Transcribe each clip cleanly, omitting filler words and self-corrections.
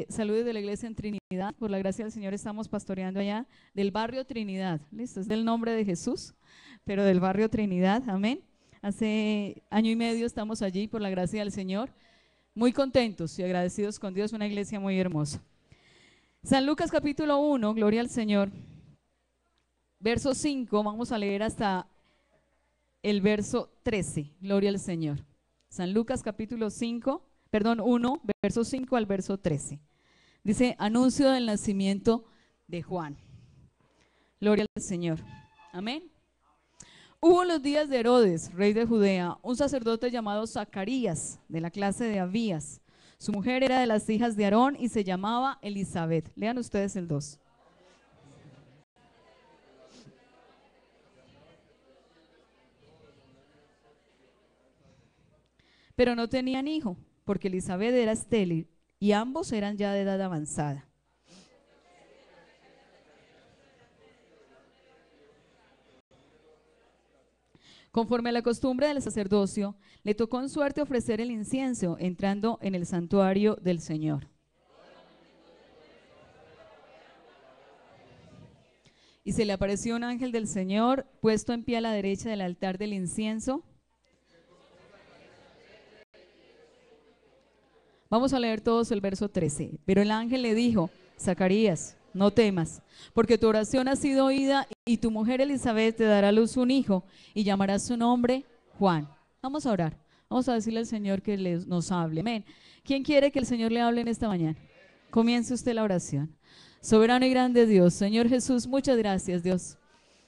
Saludos de la iglesia en Trinidad. Por la gracia del Señor estamos pastoreando allá del barrio Trinidad. ¿Listo? Es del nombre de Jesús, pero del barrio Trinidad. Amén. Hace año y medio estamos allí por la gracia del Señor. Muy contentos y agradecidos con Dios, una iglesia muy hermosa. San Lucas capítulo 1, gloria al Señor. Verso 5, vamos a leer hasta el verso 13, gloria al Señor. San Lucas capítulo 1, verso 5 al verso 13. Dice, anuncio del nacimiento de Juan. Gloria al Señor. Amén. Hubo en los días de Herodes, rey de Judea, un sacerdote llamado Zacarías, de la clase de Abías. Su mujer era de las hijas de Aarón y se llamaba Elizabeth. Lean ustedes el 2. Pero no tenían hijo, porque Elizabeth era estéril y ambos eran ya de edad avanzada. Conforme a la costumbre del sacerdocio, le tocó en suerte ofrecer el incienso entrando en el santuario del Señor. Y se le apareció un ángel del Señor puesto en pie a la derecha del altar del incienso. Vamos a leer todos el verso 13. Pero el ángel le dijo, Zacarías, no temas, porque tu oración ha sido oída y tu mujer Elizabeth te dará a luz un hijo y llamarás su nombre Juan. Vamos a orar, vamos a decirle al Señor que nos hable. Amén. ¿Quién quiere que el Señor le hable en esta mañana? Comience usted la oración. Soberano y grande Dios, Señor Jesús, muchas gracias Dios,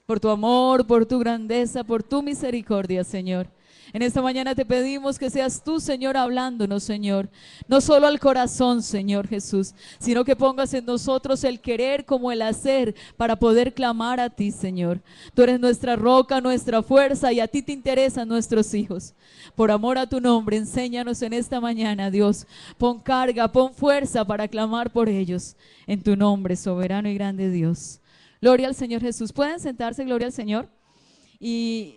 por tu amor, por tu grandeza, por tu misericordia, Señor. En esta mañana te pedimos que seas tú, Señor, hablándonos, Señor, no solo al corazón, Señor Jesús, sino que pongas en nosotros el querer como el hacer para poder clamar a ti, Señor. Tú eres nuestra roca, nuestra fuerza y a ti te interesan nuestros hijos. Por amor a tu nombre, enséñanos en esta mañana, Dios. Pon carga, pon fuerza para clamar por ellos. En tu nombre, soberano y grande Dios. Gloria al Señor Jesús. ¿Pueden sentarse? Gloria al Señor. Y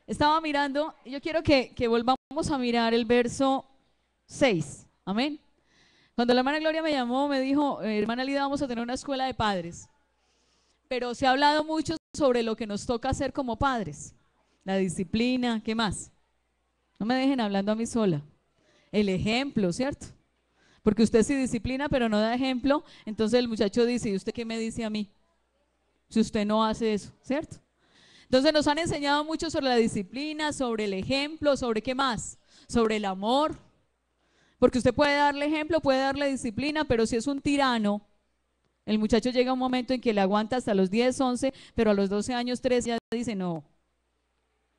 estaba mirando, yo quiero que volvamos a mirar el verso 6, amén. Cuando la hermana Gloria me llamó, me dijo, hermana Lida, vamos a tener una escuela de padres, pero se ha hablado mucho sobre lo que nos toca hacer como padres, la disciplina, ¿qué más? No me dejen hablando a mí sola, el ejemplo, ¿cierto? Porque usted sí disciplina, pero no da ejemplo, entonces el muchacho dice, ¿y usted qué me dice a mí? Si usted no hace eso, ¿cierto? Entonces nos han enseñado mucho sobre la disciplina, sobre el ejemplo, sobre qué más, sobre el amor, porque usted puede darle ejemplo, puede darle disciplina, pero si es un tirano, el muchacho llega a un momento en que le aguanta hasta los 10, 11, pero a los 12 años, 13 ya dice, no,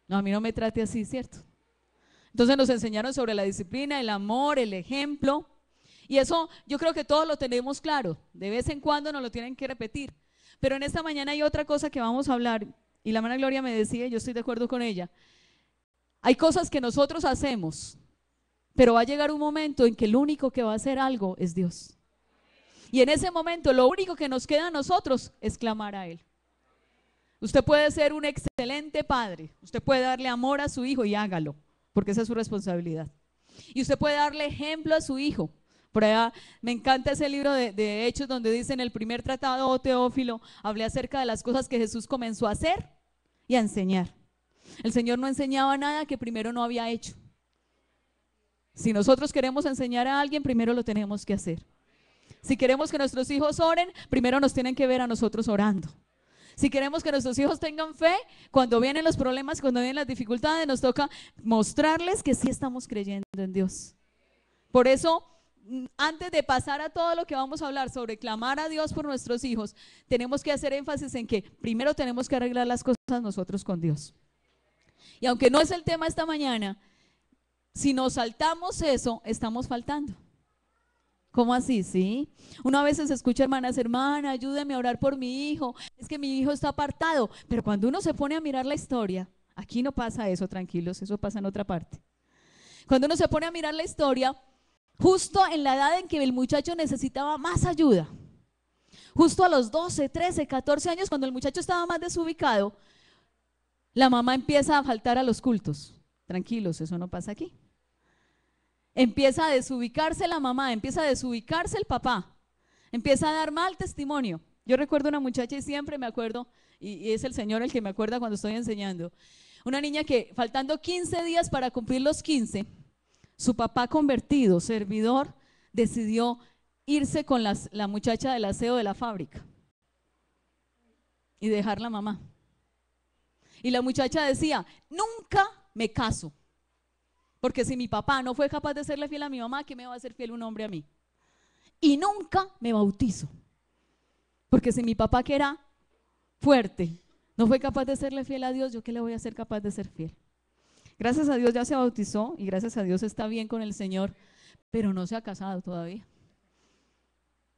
a mí no me trate así, ¿cierto? Entonces nos enseñaron sobre la disciplina, el amor, el ejemplo, y eso yo creo que todos lo tenemos claro, de vez en cuando nos lo tienen que repetir, pero en esta mañana hay otra cosa que vamos a hablar. Y la hermana Gloria me decía, y yo estoy de acuerdo con ella, hay cosas que nosotros hacemos, pero va a llegar un momento en que el único que va a hacer algo es Dios. Y en ese momento lo único que nos queda a nosotros es clamar a Él. Usted puede ser un excelente padre, usted puede darle amor a su hijo y hágalo, porque esa es su responsabilidad. Y usted puede darle ejemplo a su hijo. Por allá me encanta ese libro de Hechos donde dice en el primer tratado, oh Teófilo, hablé acerca de las cosas que Jesús comenzó a hacer y a enseñar. El Señor no enseñaba nada que primero no había hecho. Si nosotros queremos enseñar a alguien, primero lo tenemos que hacer. Si queremos que nuestros hijos oren, primero nos tienen que ver a nosotros orando. Si queremos que nuestros hijos tengan fe, cuando vienen los problemas, cuando vienen las dificultades, nos toca mostrarles que sí estamos creyendo en Dios. Por eso, antes de pasar a todo lo que vamos a hablar sobre clamar a Dios por nuestros hijos, tenemos que hacer énfasis en que primero tenemos que arreglar las cosas nosotros con Dios. Y aunque no es el tema esta mañana, si nos saltamos eso, estamos faltando. ¿Cómo así? ¿Sí? Una vez se escucha, hermana, ayúdeme a orar por mi hijo, es que mi hijo está apartado, pero cuando uno se pone a mirar la historia, aquí no pasa eso, tranquilos, eso pasa en otra parte. Cuando uno se pone a mirar la historia, justo en la edad en que el muchacho necesitaba más ayuda, justo a los 12, 13, 14 años, cuando el muchacho estaba más desubicado, la mamá empieza a faltar a los cultos. Tranquilos, eso no pasa aquí. empieza a desubicarse la mamá, empieza a desubicarse el papá, empieza a dar mal testimonio. Yo recuerdo una muchacha y siempre me acuerdo, y es el Señor el que me acuerda cuando estoy enseñando, una niña que faltando 15 días para cumplir los 15, su papá convertido, servidor, decidió irse con la muchacha del aseo de la fábrica y dejar la mamá. Y la muchacha decía, nunca me caso, porque si mi papá no fue capaz de serle fiel a mi mamá, ¿qué me va a ser fiel un hombre a mí? Y nunca me bautizo, porque si mi papá, que era fuerte, no fue capaz de serle fiel a Dios, ¿yo qué le voy a ser capaz de ser fiel? Gracias a Dios ya se bautizó y gracias a Dios está bien con el Señor, pero no se ha casado todavía.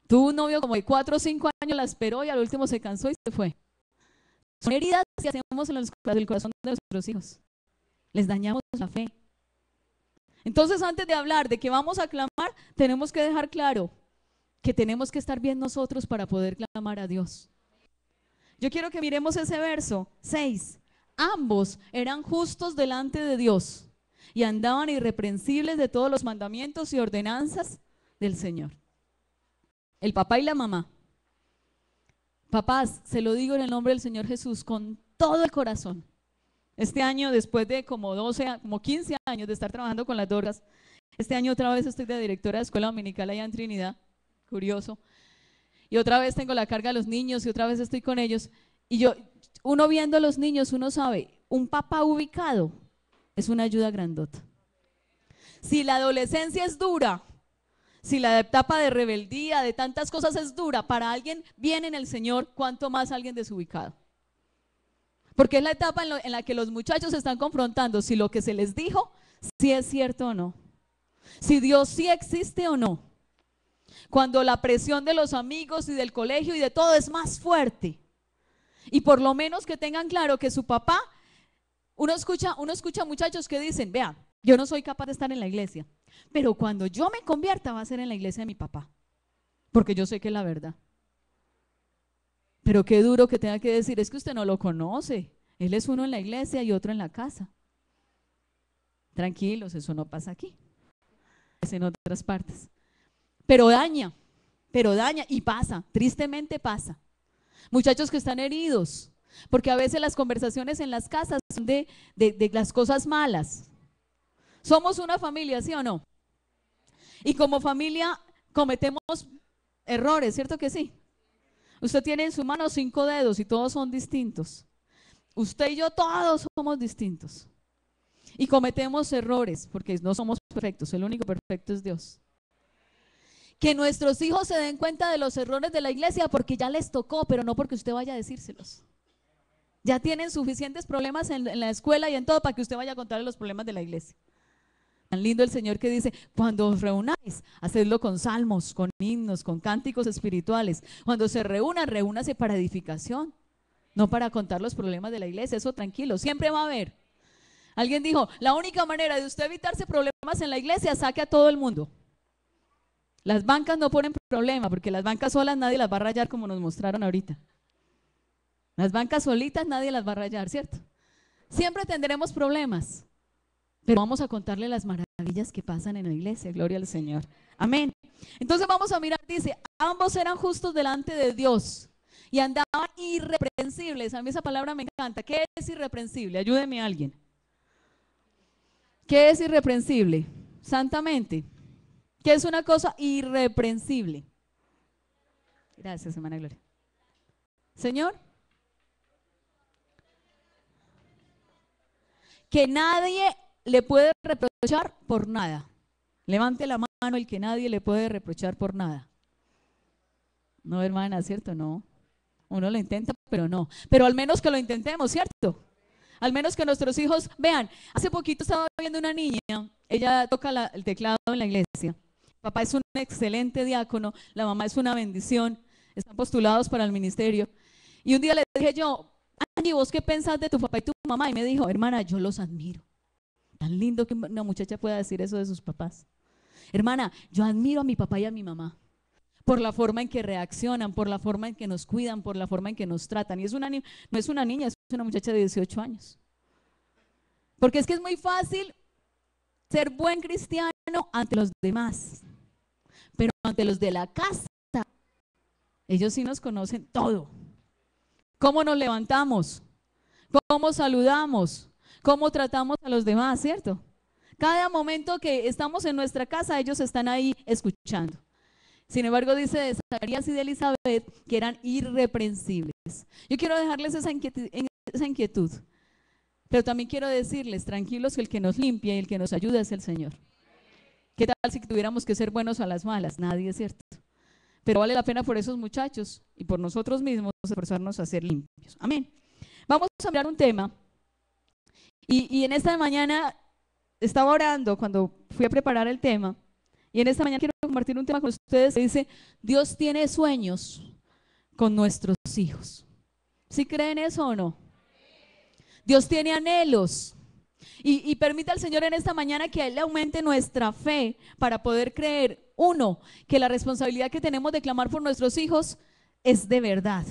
Tuvo un novio como de 4 o 5 años, la esperó y al último se cansó y se fue. Son heridas que hacemos en el corazón de nuestros hijos. Les dañamos la fe. Entonces, antes de hablar de que vamos a clamar, tenemos que dejar claro que tenemos que estar bien nosotros para poder clamar a Dios. Yo quiero que miremos ese verso 6. Ambos eran justos delante de Dios y andaban irreprensibles de todos los mandamientos y ordenanzas del Señor. El papá y la mamá. Papás, se lo digo en el nombre del Señor Jesús con todo el corazón. Este año, después de como 15 años de estar trabajando con las drogas, este año otra vez estoy de directora de escuela dominical allá en Trinidad, curioso, y otra vez tengo la carga de los niños y otra vez estoy con ellos, y uno viendo a los niños, uno sabe, un papá ubicado es una ayuda grandota. Si la adolescencia es dura, si la etapa de rebeldía, de tantas cosas es dura, para alguien bien en el Señor, ¿cuánto más alguien desubicado? Porque es la etapa en la que los muchachos se están confrontando si lo que se les dijo, si es cierto o no. Si Dios sí existe o no. Cuando la presión de los amigos y del colegio y de todo es más fuerte. Y por lo menos que tengan claro que su papá, uno escucha muchachos que dicen, vea, yo no soy capaz de estar en la iglesia, pero cuando yo me convierta va a ser en la iglesia de mi papá, porque yo sé que es la verdad. Pero qué duro que tenga que decir, es que usted no lo conoce, él es uno en la iglesia y otro en la casa. Tranquilos, eso no pasa aquí, es en otras partes. Pero daña y pasa, tristemente pasa. Muchachos que están heridos, porque a veces las conversaciones en las casas son de las cosas malas. Somos una familia, ¿sí o no? Y como familia cometemos errores, ¿cierto que sí? Usted tiene en su mano 5 dedos y todos son distintos. Usted y yo todos somos distintos. Y cometemos errores porque no somos perfectos, el único perfecto es Dios. Que nuestros hijos se den cuenta de los errores de la iglesia porque ya les tocó, pero no porque usted vaya a decírselos. Ya tienen suficientes problemas en la escuela y en todo para que usted vaya a contarle los problemas de la iglesia. Tan lindo el Señor que dice, cuando os reunáis, hacedlo con salmos, con himnos, con cánticos espirituales. Cuando se reúnan, reúnase para edificación, no para contar los problemas de la iglesia. Eso tranquilo, siempre va a haber. Alguien dijo, la única manera de usted evitarse problemas en la iglesia, saque a todo el mundo. Las bancas no ponen problema, porque las bancas solas nadie las va a rayar como nos mostraron ahorita. Las bancas solitas nadie las va a rayar, ¿cierto? Siempre tendremos problemas, pero vamos a contarle las maravillas que pasan en la iglesia, gloria al Señor. Amén. Entonces vamos a mirar, dice, ambos eran justos delante de Dios y andaban irreprensibles. A mí esa palabra me encanta. ¿Qué es irreprensible? Ayúdeme a alguien. ¿Qué es irreprensible? Santamente. ¿Qué es una cosa irreprensible? Gracias, hermana Gloria. Señor. Que nadie le puede reprochar por nada. Levante la mano el que nadie le puede reprochar por nada. No, hermana, ¿cierto? No. Uno lo intenta, pero no. Pero al menos que lo intentemos, ¿cierto? Al menos que nuestros hijos vean. Hace poquito estaba viendo una niña, ella toca el teclado en la iglesia. Papá es un excelente diácono, la mamá es una bendición, están postulados para el ministerio. Y un día le dije yo, Angie, ¿vos qué pensás de tu papá y tu mamá? Y me dijo, hermana, yo los admiro. Tan lindo que una muchacha pueda decir eso de sus papás. Hermana, yo admiro a mi papá y a mi mamá por la forma en que reaccionan, por la forma en que nos cuidan, por la forma en que nos tratan. Y no es una niña, es una muchacha de 18 años. Porque es que es muy fácil ser buen cristiano ante los demás, pero ante los de la casa, ellos sí nos conocen todo. Cómo nos levantamos, cómo saludamos, cómo tratamos a los demás, ¿cierto? Cada momento que estamos en nuestra casa, ellos están ahí escuchando. Sin embargo, dice de Zacarías y de Elizabeth que eran irreprensibles. Yo quiero dejarles esa inquietud, pero también quiero decirles, tranquilos, que el que nos limpia y el que nos ayuda es el Señor. ¿Qué tal si tuviéramos que ser buenos a las malas? Nadie, es cierto. Pero vale la pena por esos muchachos y por nosotros mismos esforzarnos a ser limpios. Amén. Vamos a mirar un tema. Y en esta mañana estaba orando cuando fui a preparar el tema. Y en esta mañana quiero compartir un tema con ustedes que dice: Dios tiene sueños con nuestros hijos. ¿Sí creen eso o no? Dios tiene anhelos. Y permita al Señor en esta mañana que Él le aumente nuestra fe para poder creer, uno, que la responsabilidad que tenemos de clamar por nuestros hijos es de verdad.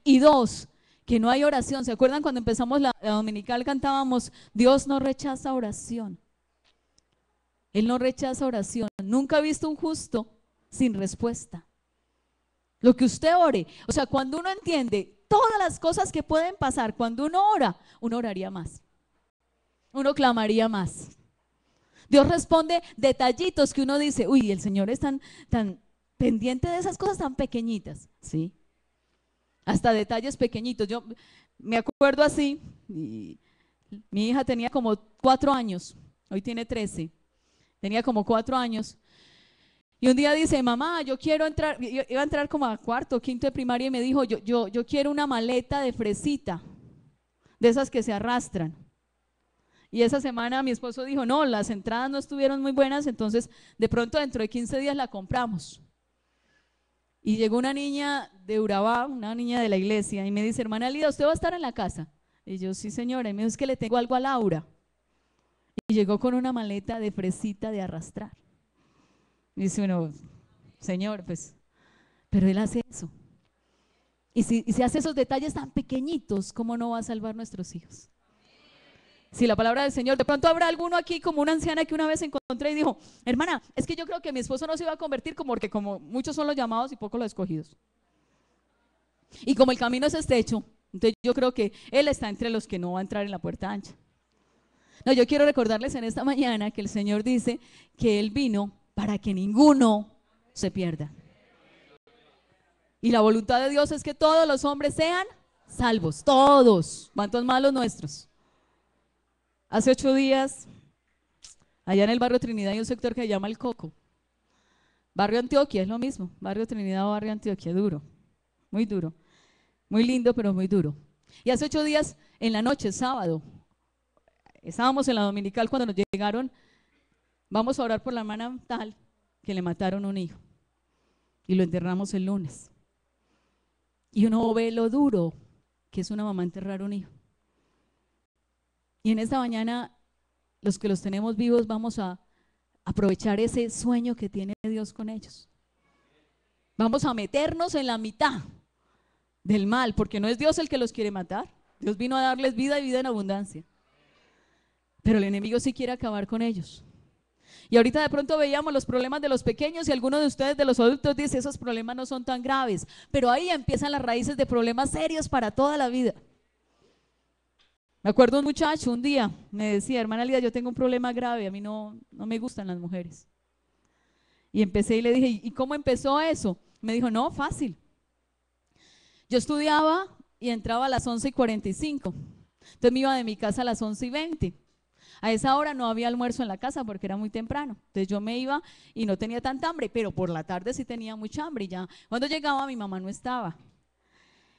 Y dos, que no hay oración. ¿Se acuerdan cuando empezamos la dominical cantábamos: Dios no rechaza oración? Él no rechaza oración. Nunca he visto un justo sin respuesta. Lo que usted ore, o sea, cuando uno entiende todas las cosas que pueden pasar, cuando uno ora, uno oraría más. Uno clamaría más. Dios responde detallitos que uno dice: uy, el Señor es tan pendiente de esas cosas tan pequeñitas, ¿sí? Hasta detalles pequeñitos. Yo me acuerdo así, mi hija tenía como 4 años, hoy tiene 13, tenía como 4 años. Y un día dice: mamá, yo quiero entrar, iba a entrar como a cuarto o quinto de primaria, y me dijo: yo quiero una maleta de fresita, de esas que se arrastran. Y esa semana mi esposo dijo: no, las entradas no estuvieron muy buenas, entonces de pronto dentro de 15 días la compramos. Y llegó una niña de Urabá, una niña de la iglesia, y me dice: hermana Lida, ¿usted va a estar en la casa? Y yo: sí, señora. Y me dijo: es que le tengo algo a Laura. Y llegó con una maleta de fresita de arrastrar. Y dice uno: Señor, pues, pero Él hace eso. Y si hace esos detalles tan pequeñitos, ¿cómo no va a salvar nuestros hijos? Si la palabra del Señor, de pronto habrá alguno aquí como una anciana que una vez encontré y dijo: hermana, es que yo creo que mi esposo no se iba a convertir porque como muchos son los llamados y pocos los escogidos. Y como el camino es estrecho, entonces yo creo que él está entre los que no va a entrar en la puerta ancha. No, yo quiero recordarles en esta mañana que el Señor dice que Él vino para que ninguno se pierda. Y la voluntad de Dios es que todos los hombres sean salvos, todos. ¿Cuántos más los nuestros? Hace 8 días, allá en el barrio Trinidad hay un sector que se llama El Coco. Barrio Antioquia, es lo mismo, barrio Trinidad o barrio Antioquia, duro, muy lindo, pero muy duro. Y hace 8 días, en la noche, sábado, estábamos en la dominical cuando nos llegaron: vamos a orar por la hermana tal que le mataron un hijo. Y lo enterramos el lunes. Y uno ve lo duro que es una mamá enterrar un hijo. Y en esta mañana, los que los tenemos vivos, vamos a aprovechar ese sueño que tiene Dios con ellos. Vamos a meternos en la mitad del mal, porque no es Dios el que los quiere matar. Dios vino a darles vida y vida en abundancia. Pero el enemigo sí quiere acabar con ellos. Y ahorita de pronto veíamos los problemas de los pequeños, y algunos de ustedes, de los adultos, dice: esos problemas no son tan graves. Pero ahí empiezan las raíces de problemas serios para toda la vida. Me acuerdo un muchacho un día me decía: hermana Lida, yo tengo un problema grave, a mí no me gustan las mujeres. Y empecé y le dije: ¿y cómo empezó eso? Me dijo: no, fácil. Yo estudiaba y entraba a las 11:45. Entonces me iba de mi casa a las 11:20. A esa hora no había almuerzo en la casa porque era muy temprano. Entonces yo me iba y no tenía tanta hambre, pero por la tarde sí tenía mucha hambre. Y ya cuando llegaba, mi mamá no estaba.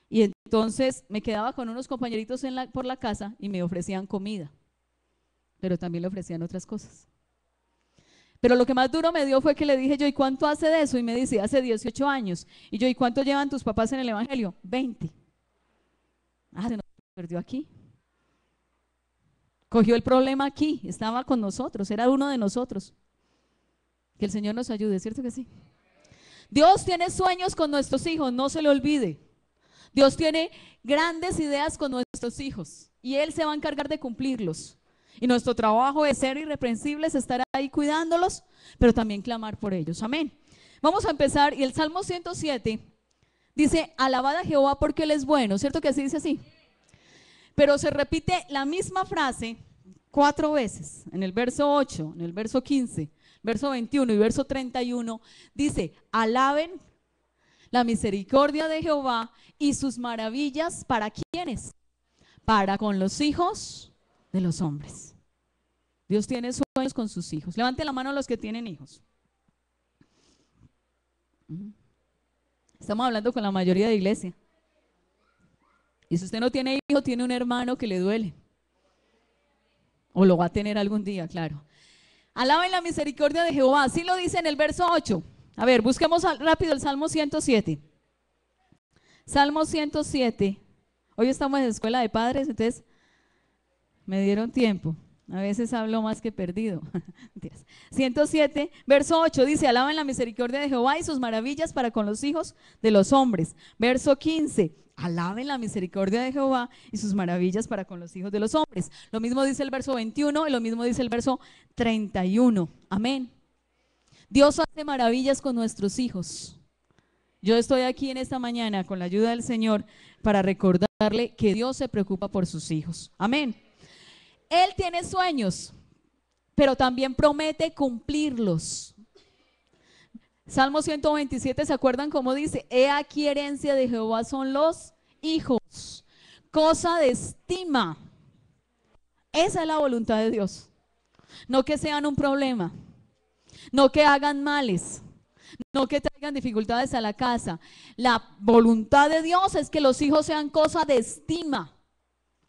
Y entonces me quedaba con unos compañeritos por la casa y me ofrecían comida, pero también le ofrecían otras cosas. Pero lo que más duro me dio fue que le dije yo: ¿y cuánto hace de eso? Y me dice: hace 18 años. Y yo: ¿y cuánto llevan tus papás en el evangelio? 20. Ah, se nos perdió aquí. Cogió el problema aquí, estaba con nosotros, era uno de nosotros. Que el Señor nos ayude, ¿cierto que sí? Dios tiene sueños con nuestros hijos, no se le olvide. Dios tiene grandes ideas con nuestros hijos y Él se va a encargar de cumplirlos. Y nuestro trabajo es ser irreprensibles, estar ahí cuidándolos, pero también clamar por ellos. Amén. Vamos a empezar, y el Salmo 107 dice, alabad a Jehová porque Él es bueno, ¿cierto que así dice así? Pero se repite la misma frase 4 veces, en el verso 8, en el verso 15, verso 21 y verso 31, dice, alaben la misericordia de Jehová y sus maravillas, ¿para quiénes? Para con los hijos de los hombres. Dios tiene sueños con sus hijos. Levanten la mano los que tienen hijos. Estamos hablando con la mayoría de iglesia. Y si usted no tiene hijo, tiene un hermano que le duele. O lo va a tener algún día, claro. Alaben la misericordia de Jehová. Así lo dice en el verso 8. A ver, busquemos rápido el Salmo 107. Salmo 107. Hoy estamos en la escuela de padres, entonces me dieron tiempo. A veces hablo más que perdido. 107, verso 8 dice, alaben la misericordia de Jehová y sus maravillas para con los hijos de los hombres. Verso 15, alaben la misericordia de Jehová y sus maravillas para con los hijos de los hombres. Lo mismo dice el verso 21 y lo mismo dice el verso 31. Amén. Dios hace maravillas con nuestros hijos. Yo estoy aquí en esta mañana con la ayuda del Señor para recordarle que Dios se preocupa por sus hijos. Amén. Él tiene sueños, pero también promete cumplirlos. Salmo 127, ¿se acuerdan cómo dice? He aquí herencia de Jehová son los hijos, cosa de estima. Esa es la voluntad de Dios. No que sean un problema, no que hagan males, no que traigan dificultades a la casa. La voluntad de Dios es que los hijos sean cosa de estima.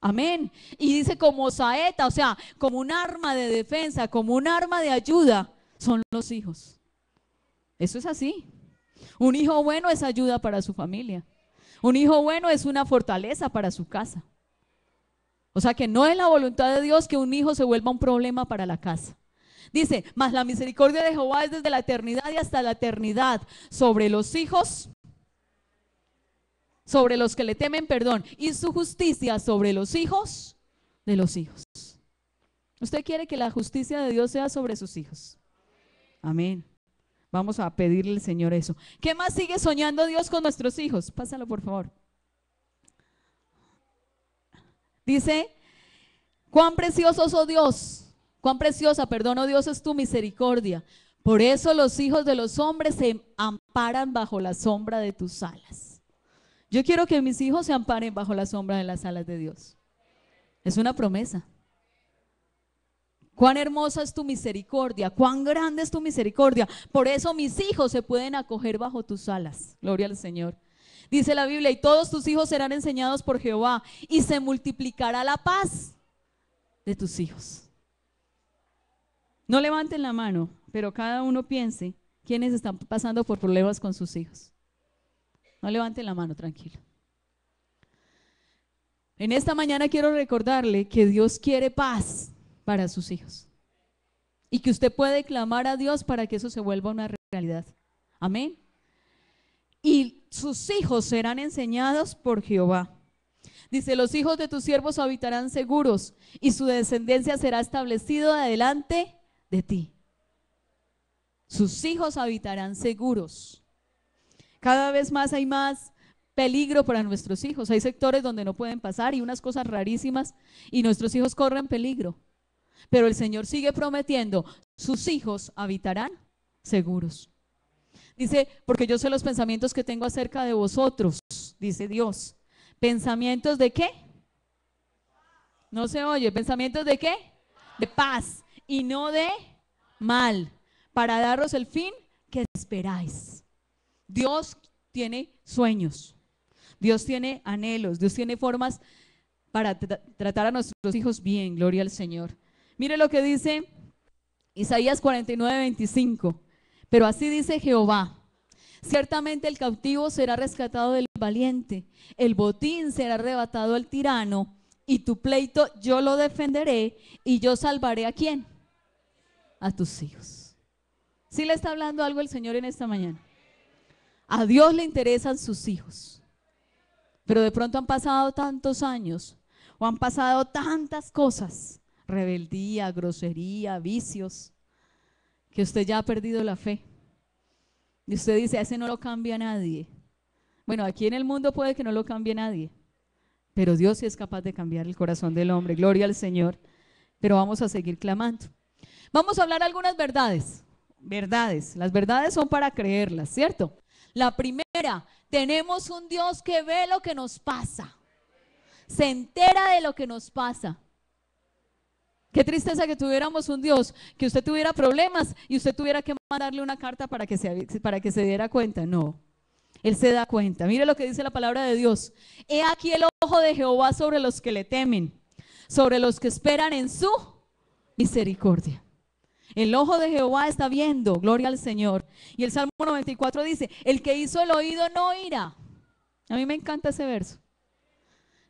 Amén. Y dice como saeta, o sea, como un arma de defensa, como un arma de ayuda, son los hijos. Eso es así. Un hijo bueno es ayuda para su familia. Un hijo bueno es una fortaleza para su casa. O sea que no es la voluntad de Dios que un hijo se vuelva un problema para la casa. Dice, mas la misericordia de Jehová es desde la eternidad y hasta la eternidad sobre los hijos, sobre los que le temen, perdón, y su justicia sobre los hijos de los hijos. ¿Usted quiere que la justicia de Dios sea sobre sus hijos? Amén. Vamos a pedirle al Señor eso. ¿Qué más sigue soñando Dios con nuestros hijos? Pásalo, por favor. Dice, cuán precioso, oh Dios, cuán preciosa, perdón, oh Dios, es tu misericordia. Por eso los hijos de los hombres se amparan bajo la sombra de tus alas. Yo quiero que mis hijos se amparen bajo la sombra de las alas de Dios. Es una promesa. Cuán hermosa es tu misericordia, cuán grande es tu misericordia. Por eso mis hijos se pueden acoger bajo tus alas. Gloria al Señor. Dice la Biblia, y todos tus hijos serán enseñados por Jehová, y se multiplicará la paz de tus hijos. No levanten la mano, pero cada uno piense quiénes están pasando por problemas con sus hijos. No levanten la mano, tranquilo. En esta mañana quiero recordarle que Dios quiere paz para sus hijos y que usted puede clamar a Dios para que eso se vuelva una realidad. Amén. Y sus hijos serán enseñados por Jehová. Dice, los hijos de tus siervos habitarán seguros y su descendencia será establecido delante de ti. Sus hijos habitarán seguros. Cada vez más hay más peligro para nuestros hijos. Hay sectores donde no pueden pasar y unas cosas rarísimas y nuestros hijos corren peligro. Pero el Señor sigue prometiendo, sus hijos habitarán seguros. Dice, porque yo sé los pensamientos que tengo acerca de vosotros, dice Dios. ¿Pensamientos de qué? No se oye. ¿Pensamientos de qué? De paz y no de mal, para daros el fin que esperáis. Dios tiene sueños, Dios tiene anhelos, Dios tiene formas para tratar a nuestros hijos bien, gloria al Señor. Mire lo que dice Isaías 49:25. Pero así dice Jehová, ciertamente el cautivo será rescatado del valiente, el botín será arrebatado al tirano, y tu pleito yo lo defenderé, y yo salvaré ¿a quién? A tus hijos. ¿Sí le está hablando algo el Señor en esta mañana? A Dios le interesan sus hijos, pero de pronto han pasado tantos años o han pasado tantas cosas. rebeldía, grosería, vicios, que usted ya ha perdido la fe. Y usted dice, a ese no lo cambia nadie. Bueno, aquí en el mundo puede que no lo cambie nadie, pero Dios sí es capaz de cambiar el corazón del hombre. Gloria al Señor. Pero vamos a seguir clamando. Vamos a hablar algunas verdades. Verdades. Las verdades son para creerlas, ¿cierto? La primera, tenemos un Dios que ve lo que nos pasa. Se entera de lo que nos pasa. Qué tristeza que tuviéramos un Dios, que usted tuviera problemas y usted tuviera que mandarle una carta para que se diera cuenta. No, Él se da cuenta. Mire lo que dice la palabra de Dios. He aquí el ojo de Jehová sobre los que le temen, sobre los que esperan en su misericordia. El ojo de Jehová está viendo, gloria al Señor. Y el Salmo 94 dice, el que hizo el oído no oirá. A mí me encanta ese verso.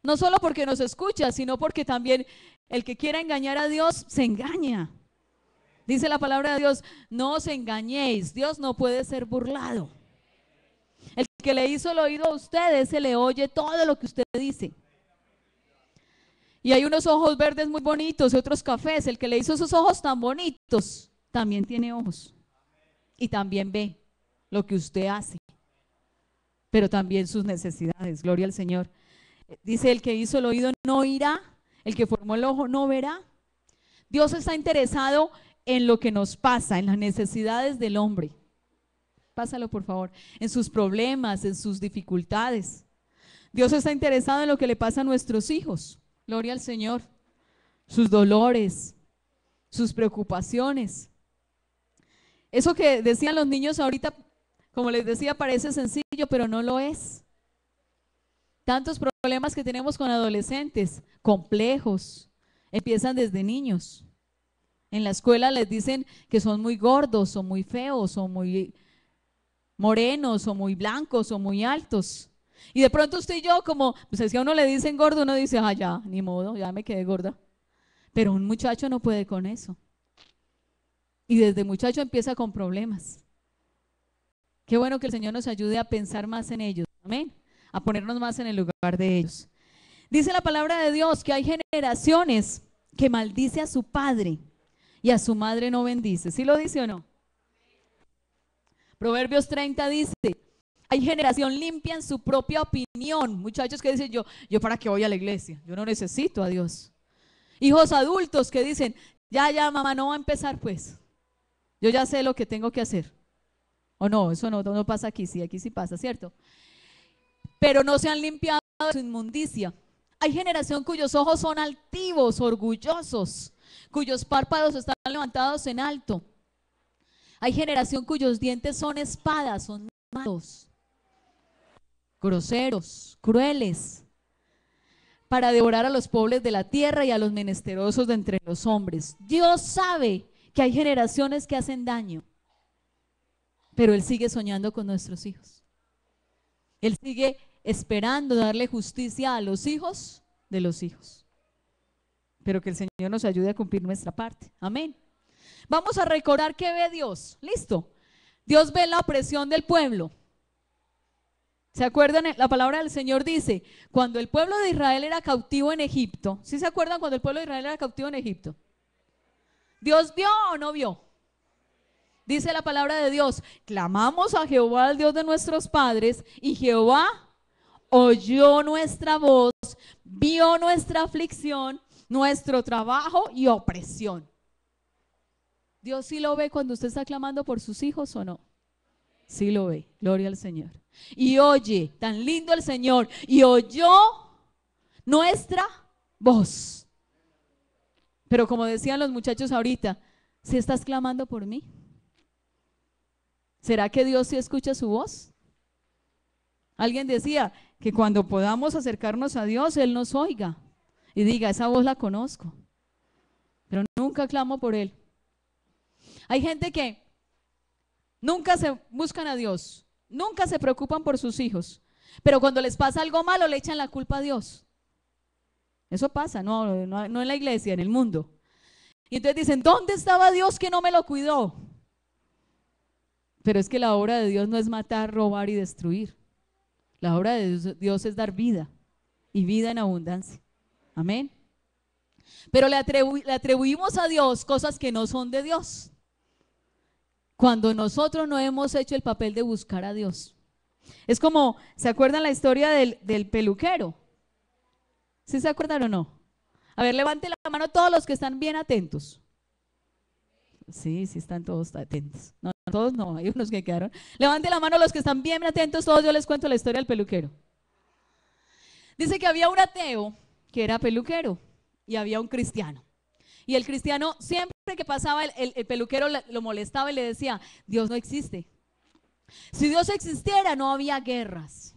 No solo porque nos escucha, sino porque también el que quiera engañar a Dios se engaña. Dice la palabra de Dios, no os engañéis, Dios no puede ser burlado. El que le hizo el oído a ustedes, se le oye todo lo que usted dice. Y hay unos ojos verdes muy bonitos y otros cafés. El que le hizo esos ojos tan bonitos, también tiene ojos. Y también ve lo que usted hace, pero también sus necesidades. Gloria al Señor. Dice, el que hizo el oído no oirá, el que formó el ojo no verá. Dios está interesado en lo que nos pasa, en las necesidades del hombre. Pásalo por favor, en sus problemas, en sus dificultades. Dios está interesado en lo que le pasa a nuestros hijos. Gloria al Señor. Sus dolores, sus preocupaciones. Eso que decían los niños ahorita, como les decía, parece sencillo, pero no lo es. Tantos problemas que tenemos con adolescentes, complejos, empiezan desde niños. En la escuela les dicen que son muy gordos, o muy feos, o muy morenos, o muy blancos, o muy altos. Y de pronto usted y yo, como, pues si a uno le dicen gordo, uno dice, ah, ya, ni modo, ya me quedé gorda. Pero un muchacho no puede con eso. Y desde muchacho empieza con problemas. Qué bueno que el Señor nos ayude a pensar más en ellos. Amén. A ponernos más en el lugar de ellos. Dice la palabra de Dios que hay generaciones que maldice a su padre y a su madre no bendice. ¿Sí lo dice o no? Proverbios 30 dice, hay generación limpia en su propia opinión. Muchachos que dicen, yo para qué voy a la iglesia, yo no necesito a Dios. Hijos adultos que dicen, ya mamá, no va a empezar pues, yo ya sé lo que tengo que hacer. O no, eso no pasa aquí, sí, aquí sí pasa, ¿cierto? Pero no se han limpiado de su inmundicia. Hay generación cuyos ojos son altivos, orgullosos, cuyos párpados están levantados en alto. Hay generación cuyos dientes son espadas, son malos, groseros, crueles, para devorar a los pobres de la tierra y a los menesterosos de entre los hombres. Dios sabe que hay generaciones que hacen daño, pero Él sigue soñando con nuestros hijos. Él sigue esperando darle justicia a los hijos de los hijos. Pero que el Señor nos ayude a cumplir nuestra parte. Amén. Vamos a recordar qué ve Dios. Listo. Dios ve la opresión del pueblo. ¿Se acuerdan? La palabra del Señor dice, cuando el pueblo de Israel era cautivo en Egipto. ¿Sí se acuerdan cuando el pueblo de Israel era cautivo en Egipto? ¿Dios vio o no vio? Dice la palabra de Dios, clamamos a Jehová, el Dios de nuestros padres, y Jehová oyó nuestra voz, vio nuestra aflicción, nuestro trabajo y opresión. ¿Dios sí lo ve cuando usted está clamando por sus hijos o no? Sí lo ve, gloria al Señor. Y oye, tan lindo el Señor, y oyó nuestra voz. Pero como decían los muchachos ahorita, ¿si estás clamando por mí? ¿Será que Dios sí escucha su voz? Alguien decía que cuando podamos acercarnos a Dios, Él nos oiga y diga, esa voz la conozco, pero nunca clamo por Él. Hay gente que nunca se buscan a Dios, nunca se preocupan por sus hijos, pero cuando les pasa algo malo le echan la culpa a Dios. Eso pasa, no en la iglesia, en el mundo. Y entonces dicen, ¿dónde estaba Dios que no me lo cuidó? Pero es que la obra de Dios no es matar, robar y destruir. La obra de Dios es dar vida y vida en abundancia. Amén. Pero le atribuimos a Dios cosas que no son de Dios, cuando nosotros no hemos hecho el papel de buscar a Dios. Es como, ¿se acuerdan la historia del peluquero? ¿Sí se acuerdan o no? A ver, levante la mano todos los que están bien atentos. Sí, sí están todos atentos. No, todos no, hay unos que quedaron. Levante la mano los que están bien atentos, todos yo les cuento la historia del peluquero. Dice que había un ateo que era peluquero y había un cristiano. Y el cristiano, siempre que pasaba el peluquero lo molestaba y le decía: Dios no existe. Si Dios existiera, no había guerras.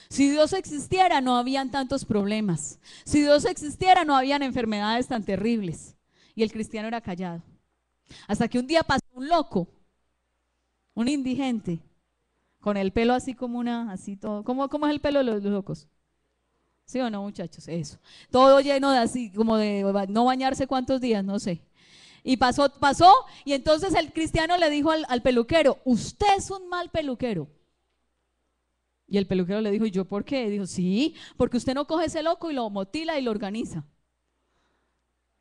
Si Dios existiera, no habían tantos problemas. Si Dios existiera, no habían enfermedades tan terribles. Y el cristiano era callado. Hasta que un día pasó un loco, un indigente, con el pelo así como así todo. ¿Cómo es el pelo de los locos? ¿Sí o no, muchachos? Eso. Todo lleno de así, como de no bañarse cuántos días, no sé. Y pasó, y entonces el cristiano le dijo al peluquero: usted es un mal peluquero. Y el peluquero le dijo: ¿y yo por qué? Dijo: sí, porque usted no coge ese loco y lo motila y lo organiza.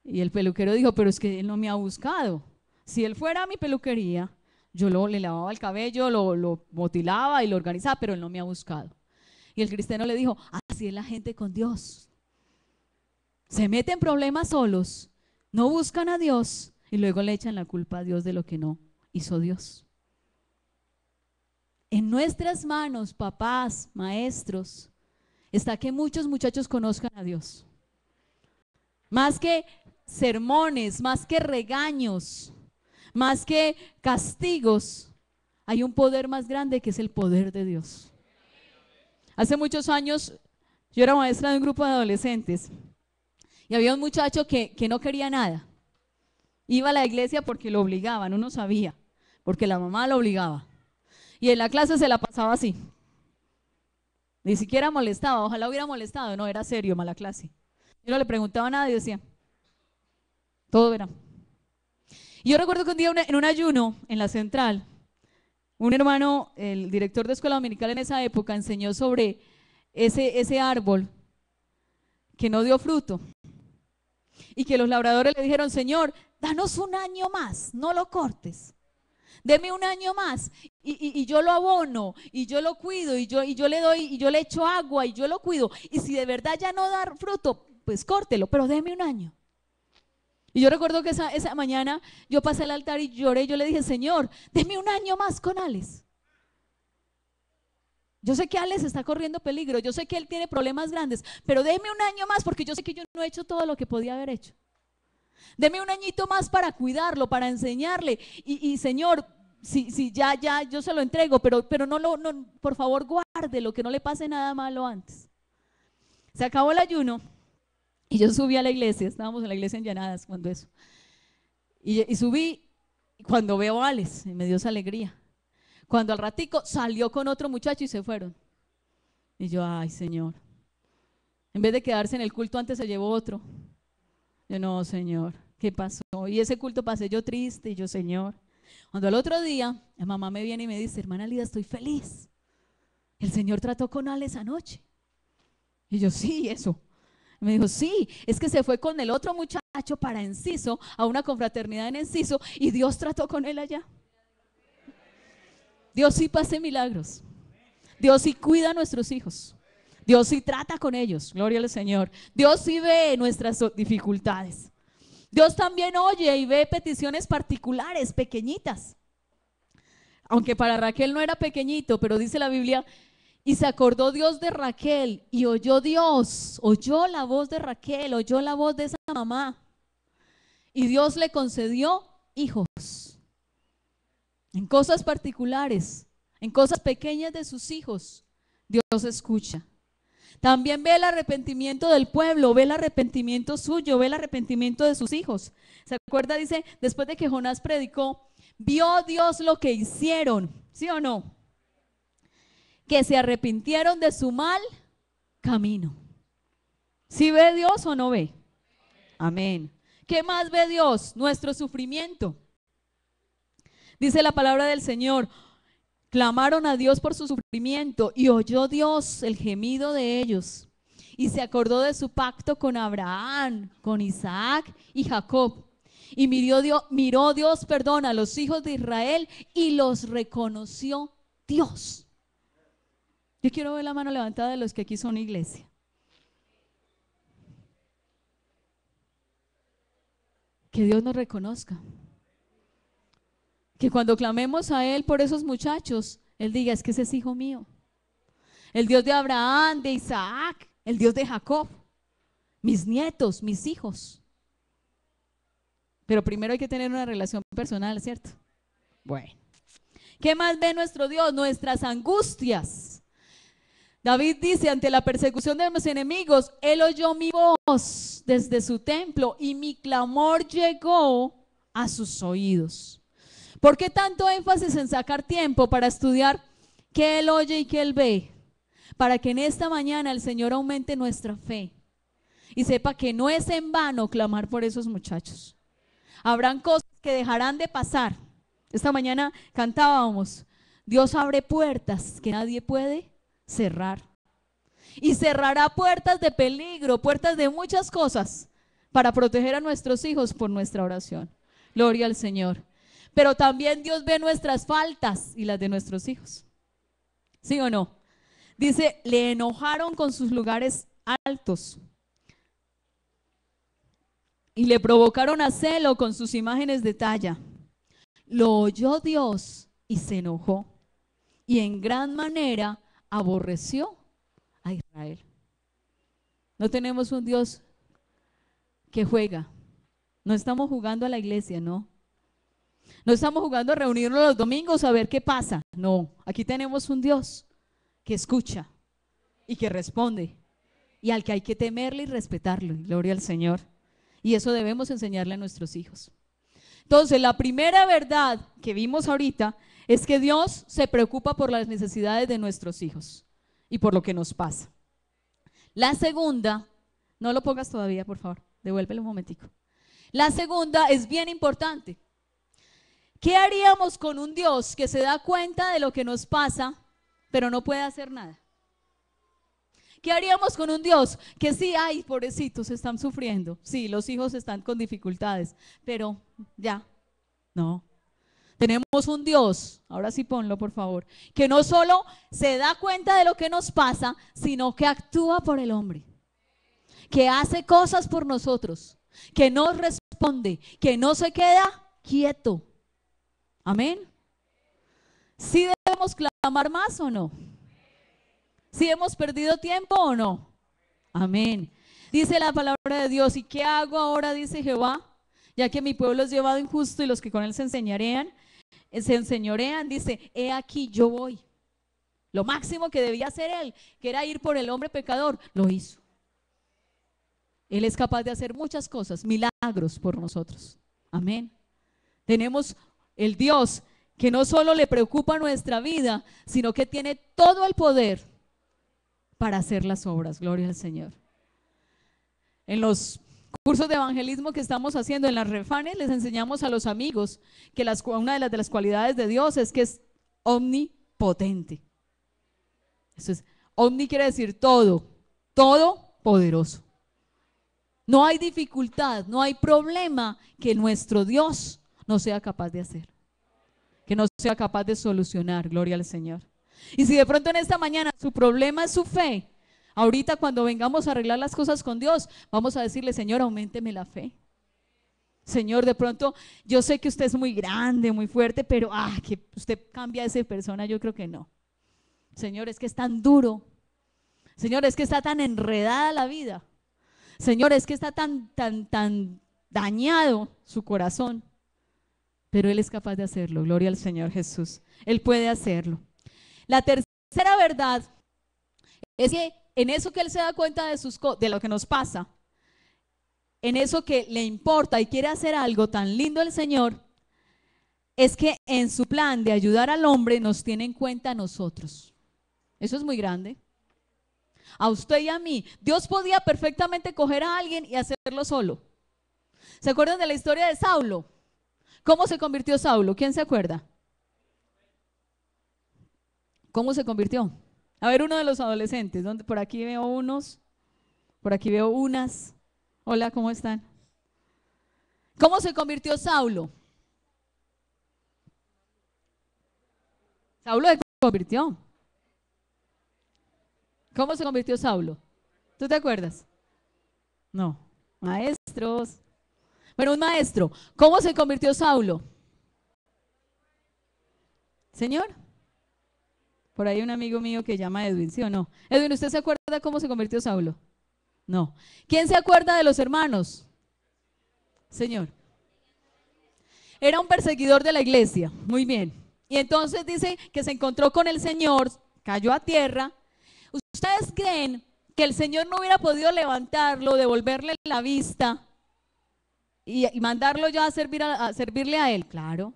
Y el peluquero dijo: pero es que él no me ha buscado. Si él fuera a mi peluquería, yo le lavaba el cabello, lo motilaba y lo organizaba, pero él no me ha buscado. Y el cristiano le dijo: así es la gente con Dios. Se meten en problemas solos, no buscan a Dios y luego le echan la culpa a Dios de lo que no hizo Dios. En nuestras manos, papás, maestros, está que muchos muchachos conozcan a Dios. Más que sermones, más que regaños, más que castigos, hay un poder más grande que es el poder de Dios. Hace muchos años yo era maestra de un grupo de adolescentes y había un muchacho que no quería nada. Iba a la iglesia porque lo obligaban, uno sabía, porque la mamá lo obligaba. Y en la clase se la pasaba así. Ni siquiera molestaba, ojalá hubiera molestado, no, era serio, mala clase. Yo no le preguntaba nada y decía, todo verá. Y yo recuerdo que un día en un ayuno en la central, un hermano, el director de escuela dominical en esa época, enseñó sobre ese árbol que no dio fruto. Y que los labradores le dijeron: Señor, danos un año más, no lo cortes. Deme un año más y yo lo abono y yo lo cuido y yo le doy y yo le echo agua y yo lo cuido. Y si de verdad ya no da fruto, pues córtelo, pero deme un año. Y yo recuerdo que esa mañana yo pasé al altar y lloré. Yo le dije: Señor, deme un año más con Alex. Yo sé que Alex está corriendo peligro, yo sé que él tiene problemas grandes, pero deme un año más porque yo sé que yo no he hecho todo lo que podía haber hecho. Deme un añito más para cuidarlo, para enseñarle. Y Señor, si ya yo se lo entrego, pero no, por favor guárdelo, que no le pase nada malo antes. Se acabó el ayuno y yo subí a la iglesia, estábamos en la iglesia en Llanadas cuando eso. Y subí cuando veo a Alex, y me dio esa alegría. Cuando al ratico salió con otro muchacho y se fueron. Y yo: ay, Señor, en vez de quedarse en el culto antes se llevó otro. Yo: no, Señor, ¿qué pasó? Y ese culto pasé yo triste. Y yo: Señor. Cuando al otro día la mamá me viene y me dice: hermana Lida, estoy feliz, el Señor trató con Alex anoche. Y yo: sí, eso. Y me dijo: sí, es que se fue con el otro muchacho para Enciso, a una confraternidad en Enciso, y Dios trató con él allá. Dios sí hace milagros. Dios sí cuida a nuestros hijos. Dios sí trata con ellos, gloria al Señor. Dios sí ve nuestras dificultades. Dios también oye y ve peticiones particulares, pequeñitas. Aunque para Raquel no era pequeñito, pero dice la Biblia: y se acordó Dios de Raquel y oyó Dios, oyó la voz de Raquel, oyó la voz de esa mamá. Y Dios le concedió hijos. En cosas particulares, en cosas pequeñas de sus hijos, Dios escucha. También ve el arrepentimiento del pueblo, ve el arrepentimiento suyo, ve el arrepentimiento de sus hijos. ¿Se acuerda? Dice, después de que Jonás predicó, vio Dios lo que hicieron, ¿sí o no? Que se arrepintieron de su mal camino. ¿Sí ve Dios o no ve? Amén. ¿Qué más ve Dios? Nuestro sufrimiento. Dice la palabra del Señor: clamaron a Dios por su sufrimiento y oyó Dios el gemido de ellos y se acordó de su pacto con Abraham, con Isaac y Jacob. Y miró Dios, perdón, a los hijos de Israel y los reconoció Dios. Yo quiero ver la mano levantada de los que aquí son iglesia. Que Dios nos reconozca. Que cuando clamemos a Él por esos muchachos, Él diga, es que ese es hijo mío. El Dios de Abraham, de Isaac, el Dios de Jacob, mis nietos, mis hijos. Pero primero hay que tener una relación personal, ¿cierto? Bueno, ¿qué más ve nuestro Dios? Nuestras angustias. David dice, ante la persecución de mis enemigos, Él oyó mi voz desde su templo y mi clamor llegó a sus oídos. ¿Por qué tanto énfasis en sacar tiempo para estudiar qué Él oye y qué Él ve? Para que en esta mañana el Señor aumente nuestra fe y sepa que no es en vano clamar por esos muchachos. Habrán cosas que dejarán de pasar. Esta mañana cantábamos, Dios abre puertas que nadie puede cerrar. Y cerrará puertas de peligro, puertas de muchas cosas para proteger a nuestros hijos por nuestra oración. Gloria al Señor. Pero también Dios ve nuestras faltas y las de nuestros hijos. ¿Sí o no? Dice, le enojaron con sus lugares altos y le provocaron a celo con sus imágenes de talla. Lo oyó Dios y se enojó y en gran manera aborreció a Israel. No tenemos un Dios que juega. No estamos jugando a la iglesia, no. No estamos jugando a reunirnos los domingos a ver qué pasa. No, aquí tenemos un Dios que escucha y que responde y al que hay que temerle y respetarlo. Gloria al Señor. Y eso debemos enseñarle a nuestros hijos. Entonces, la primera verdad que vimos ahorita es que Dios se preocupa por las necesidades de nuestros hijos y por lo que nos pasa. La segunda, no lo pongas todavía, por favor, devuélvelo un momentico. La segunda es bien importante. ¿Qué haríamos con un Dios que se da cuenta de lo que nos pasa, pero no puede hacer nada? ¿Qué haríamos con un Dios que sí, ay, pobrecitos, están sufriendo? Sí, los hijos están con dificultades, pero ya, no. Tenemos un Dios, ahora sí ponlo por favor, que no solo se da cuenta de lo que nos pasa, sino que actúa por el hombre, que hace cosas por nosotros, que nos responde, que no se queda quieto. Amén. ¿Sí debemos clamar más o no? ¿Sí hemos perdido tiempo o no? Amén. Dice la palabra de Dios, ¿y qué hago ahora? Dice Jehová, ya que mi pueblo es llevado injusto y los que con él se enseñorean, dice, he aquí yo voy. Lo máximo que debía hacer él, que era ir por el hombre pecador, lo hizo. Él es capaz de hacer muchas cosas, milagros por nosotros. Amén. Tenemos el Dios que no solo le preocupa nuestra vida, sino que tiene todo el poder para hacer las obras. Gloria al Señor. En los cursos de evangelismo que estamos haciendo en las refanes, les enseñamos a los amigos que una de las cualidades de Dios es que es omnipotente. Eso es, omni quiere decir todo, todopoderoso. No hay dificultad, no hay problema que nuestro Dios no sea capaz de hacer, que no sea capaz de solucionar. Gloria al Señor. Y si de pronto en esta mañana su problema es su fe, ahorita cuando vengamos a arreglar las cosas con Dios, vamos a decirle, Señor, auménteme la fe. Señor, de pronto yo sé que usted es muy grande, muy fuerte, pero que usted cambia a esa persona, yo creo que no. Señor, es que es tan duro. Señor, es que está tan enredada la vida. Señor, es que está tan dañado su corazón. Pero Él es capaz de hacerlo. Gloria al Señor Jesús. Él puede hacerlo. La tercera verdad es que en eso que Él se da cuenta de lo que nos pasa, en eso que le importa y quiere hacer algo tan lindo el Señor, es que en su plan de ayudar al hombre nos tiene en cuenta a nosotros. Eso es muy grande. A usted y a mí. Dios podía perfectamente coger a alguien y hacerlo solo. ¿Se acuerdan de la historia de Saulo? ¿Cómo se convirtió Saulo? ¿Quién se acuerda? ¿Cómo se convirtió? A ver, uno de los adolescentes, donde por aquí veo unos. Por aquí veo unas. Hola, ¿cómo están? ¿Cómo se convirtió Saulo? Saulo se convirtió. ¿Cómo se convirtió Saulo? ¿Tú te acuerdas? No. Maestros. Bueno, un maestro. ¿Cómo se convirtió Saulo? Señor. Por ahí un amigo mío que llama Edwin, ¿sí o no? Edwin, ¿usted se acuerda cómo se convirtió Saulo? No. ¿Quién se acuerda de los hermanos? Señor. Era un perseguidor de la iglesia. Muy bien. Y entonces dice que se encontró con el Señor, cayó a tierra. ¿Ustedes creen que el Señor no hubiera podido levantarlo, devolverle la vista y mandarlo ya a servirle a él? Claro.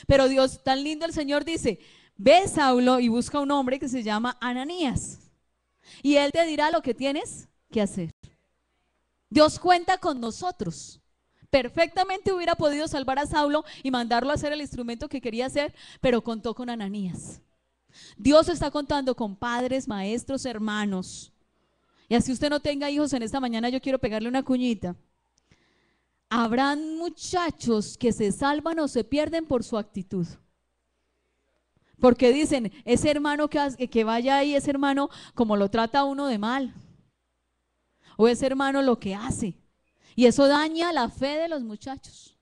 Pero Dios, tan lindo el Señor dice, ve Saulo y busca un hombre que se llama Ananías. Y él te dirá lo que tienes que hacer. Dios cuenta con nosotros. Perfectamente hubiera podido salvar a Saulo y mandarlo a hacer el instrumento que quería hacer, pero contó con Ananías. Dios está contando con padres, maestros, hermanos. Y así usted no tenga hijos en esta mañana, yo quiero pegarle una cuñita. Habrán muchachos que se salvan o se pierden por su actitud. Porque dicen, ese hermano que vaya ahí, ese hermano como lo trata a uno de mal. O ese hermano lo que hace. Y eso daña la fe de los muchachos.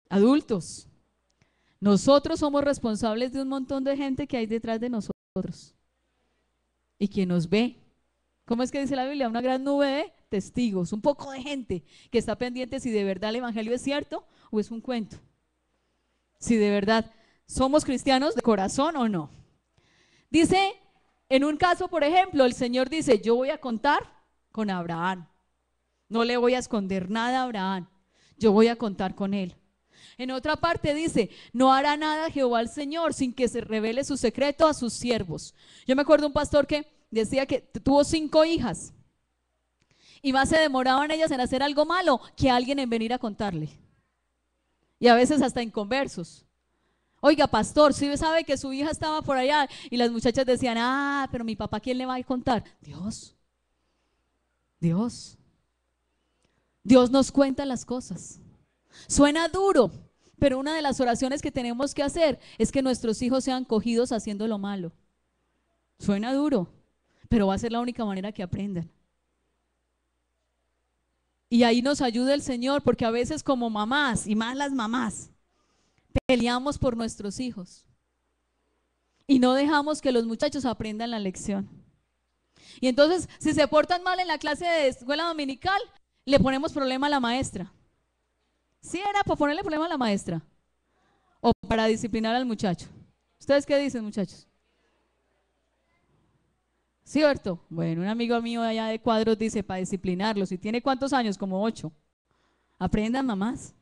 Adultos, nosotros somos responsables de un montón de gente que hay detrás de nosotros y que nos ve. ¿Cómo es que dice la Biblia? Una gran nube de testigos, un poco de gente que está pendiente si de verdad el evangelio es cierto o es un cuento. Si de verdad somos cristianos de corazón o no. Dice, en un caso, por ejemplo, el Señor dice, yo voy a contar con Abraham. No le voy a esconder nada a Abraham. Yo voy a contar con él. En otra parte dice, no hará nada Jehová el Señor sin que se revele su secreto a sus siervos. Yo me acuerdo de un pastor que decía que tuvo 5 hijas y más se demoraban ellas en hacer algo malo que alguien en venir a contarle. Y a veces hasta inconversos. Oiga, pastor, ¿sí sabe que su hija estaba por allá? Y las muchachas decían, pero mi papá, ¿quién le va a contar? Dios. Dios. Dios nos cuenta las cosas. Suena duro, pero una de las oraciones que tenemos que hacer es que nuestros hijos sean cogidos haciendo lo malo. Suena duro, pero va a ser la única manera que aprendan. Y ahí nos ayuda el Señor, porque a veces como mamás, y más las mamás, peleamos por nuestros hijos y no dejamos que los muchachos aprendan la lección. Y entonces, si se portan mal en la clase de escuela dominical, le ponemos problema a la maestra. ¿Sí era para ponerle problema a la maestra o para disciplinar al muchacho? ¿Ustedes qué dicen, muchachos? ¿Cierto? Bueno, un amigo mío allá de Cuadros dice para disciplinarlos. ¿Y tiene cuántos años? Como 8. Aprendan, mamás.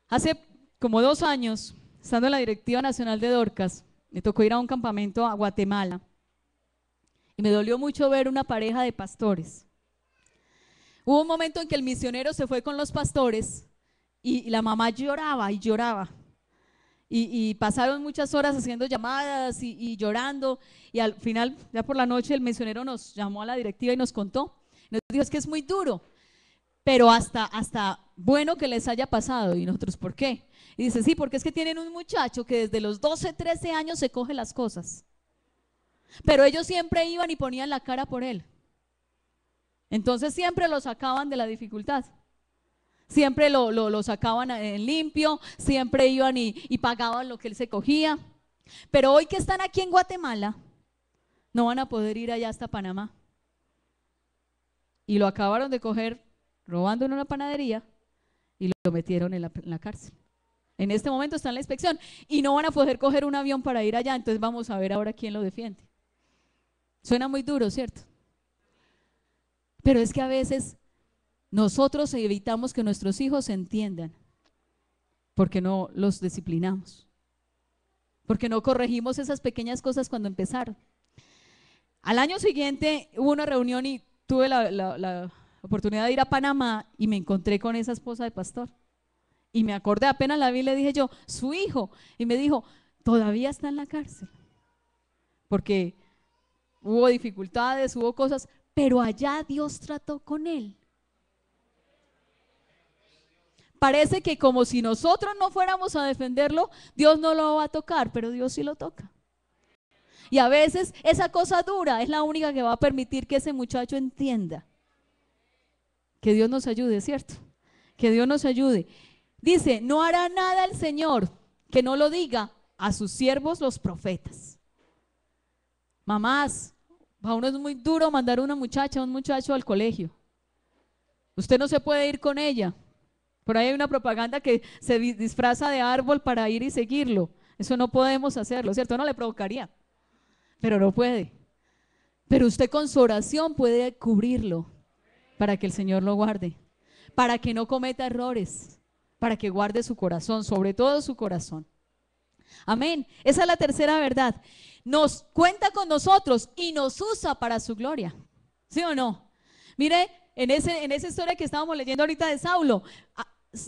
Hace como 2 años, estando en la directiva nacional de Dorcas, me tocó ir a un campamento a Guatemala y me dolió mucho ver una pareja de pastores. Hubo un momento en que el misionero se fue con los pastores y la mamá lloraba y lloraba. Y pasaron muchas horas haciendo llamadas y llorando. Y al final, ya por la noche, el misionero nos llamó a la directiva y nos contó. Nos dijo, es que es muy duro, pero hasta bueno que les haya pasado. Y nosotros, ¿por qué? Y dice, sí, porque es que tienen un muchacho que desde los 12, 13 años se coge las cosas. Pero ellos siempre iban y ponían la cara por él. Entonces siempre lo sacaban de la dificultad. Siempre lo sacaban en limpio, siempre iban y pagaban lo que él se cogía. Pero hoy que están aquí en Guatemala, no van a poder ir allá hasta Panamá. Y lo acabaron de coger robando en una panadería y lo metieron en la cárcel. En este momento está en la inspección y no van a poder coger un avión para ir allá. Entonces vamos a ver ahora quién lo defiende. Suena muy duro, ¿cierto? Pero es que a veces nosotros evitamos que nuestros hijos entiendan porque no los disciplinamos, porque no corregimos esas pequeñas cosas cuando empezaron. Al año siguiente hubo una reunión y tuve la oportunidad de ir a Panamá y me encontré con esa esposa de pastor y me acordé, apenas la vi, le dije yo, su hijo, y me dijo, todavía está en la cárcel porque hubo dificultades, hubo cosas, pero allá Dios trató con él. Parece que como si nosotros no fuéramos a defenderlo, Dios no lo va a tocar, pero Dios sí lo toca. Y a veces esa cosa dura es la única que va a permitir que ese muchacho entienda. Que Dios nos ayude, ¿cierto? Que Dios nos ayude. Dice, no hará nada el Señor que no lo diga a sus siervos los profetas. Mamás, a uno es muy duro mandar a una muchacha, a un muchacho al colegio. Usted no se puede ir con ella. Por ahí hay una propaganda que se disfraza de árbol para ir y seguirlo. Eso no podemos hacerlo, ¿cierto? No le provocaría, pero no puede. Pero usted con su oración puede cubrirlo para que el Señor lo guarde, para que no cometa errores, para que guarde su corazón, sobre todo su corazón. Amén. Esa es la tercera verdad. Nos cuenta con nosotros y nos usa para su gloria. ¿Sí o no? Mire, en esa historia que estábamos leyendo ahorita de Saulo,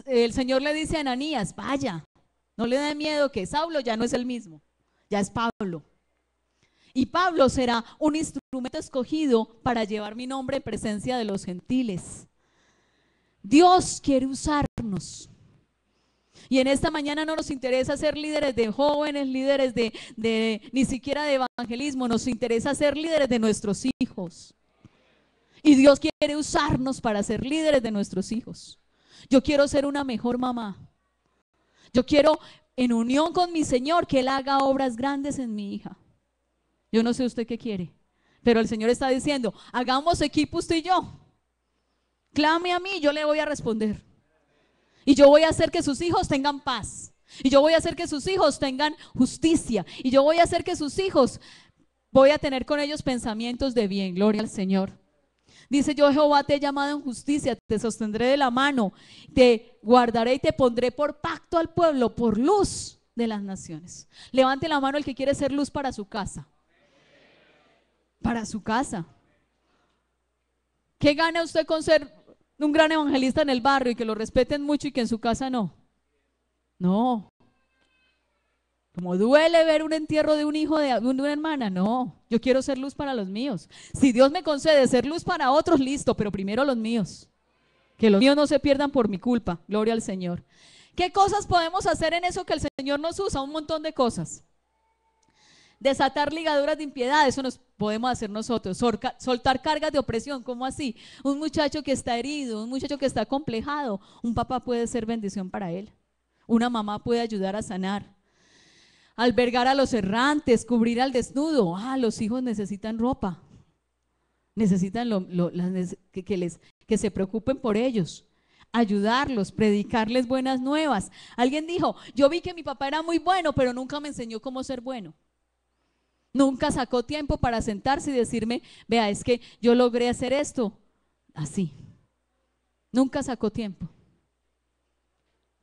el Señor le dice a Ananías, vaya, no le dé miedo que Saulo ya no es el mismo, ya es Pablo. Y Pablo será un instrumento escogido para llevar mi nombre en presencia de los gentiles. Dios quiere usarnos. Y en esta mañana no nos interesa ser líderes de jóvenes, líderes ni siquiera de evangelismo, nos interesa ser líderes de nuestros hijos. Y Dios quiere usarnos para ser líderes de nuestros hijos. Yo quiero ser una mejor mamá. Yo quiero, en unión con mi Señor, que Él haga obras grandes en mi hija. Yo no sé usted qué quiere, pero el Señor está diciendo, hagamos equipo usted y yo. Clame a mí, yo le voy a responder. Y yo voy a hacer que sus hijos tengan paz. Y yo voy a hacer que sus hijos tengan justicia. Y yo voy a hacer que sus hijos, voy a tener con ellos pensamientos de bien. Gloria al Señor. Dice, yo Jehová te he llamado en justicia, te sostendré de la mano, te guardaré y te pondré por pacto al pueblo, por luz de las naciones. Levante la mano el que quiere ser luz para su casa. Para su casa. ¿Qué gana usted con ser un gran evangelista en el barrio y que lo respeten mucho y que en su casa no? No. Como duele ver un entierro de un hijo de una hermana, no. Yo quiero ser luz para los míos. Si Dios me concede ser luz para otros, listo, pero primero los míos. Que los míos no se pierdan por mi culpa. Gloria al Señor. ¿Qué cosas podemos hacer en eso que el Señor nos usa? Un montón de cosas. Desatar ligaduras de impiedad, eso nos podemos hacer nosotros. Soltar cargas de opresión, ¿cómo así? Un muchacho que está herido, un muchacho que está acomplejado, un papá puede ser bendición para él. Una mamá puede ayudar a sanar. Albergar a los errantes, cubrir al desnudo. Los hijos necesitan ropa. Necesitan que se preocupen por ellos. Ayudarlos, predicarles buenas nuevas. Alguien dijo, yo vi que mi papá era muy bueno, pero nunca me enseñó cómo ser bueno. Nunca sacó tiempo para sentarse y decirme, vea, es que yo logré hacer esto así. Nunca sacó tiempo.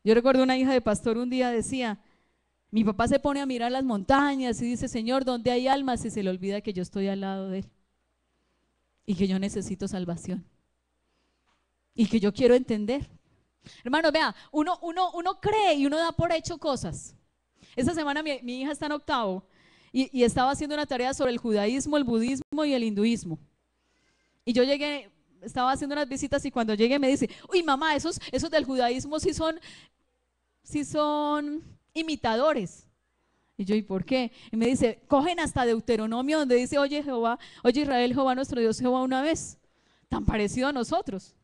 Yo recuerdo una hija de pastor un día decía, mi papá se pone a mirar las montañas y dice, Señor, ¿dónde hay almas? Y se le olvida que yo estoy al lado de él y que yo necesito salvación y que yo quiero entender. Hermano, vea, uno cree y uno da por hecho cosas. Esta semana mi hija está en octavo y estaba haciendo una tarea sobre el judaísmo, el budismo y el hinduismo. Y yo llegué, estaba haciendo unas visitas y cuando llegué me dice, uy mamá, esos del judaísmo sí son imitadores. Y yo, ¿y por qué? Y me dice, cogen hasta Deuteronomio donde dice, oye Israel, Jehová nuestro Dios, Jehová una vez, tan parecido a nosotros.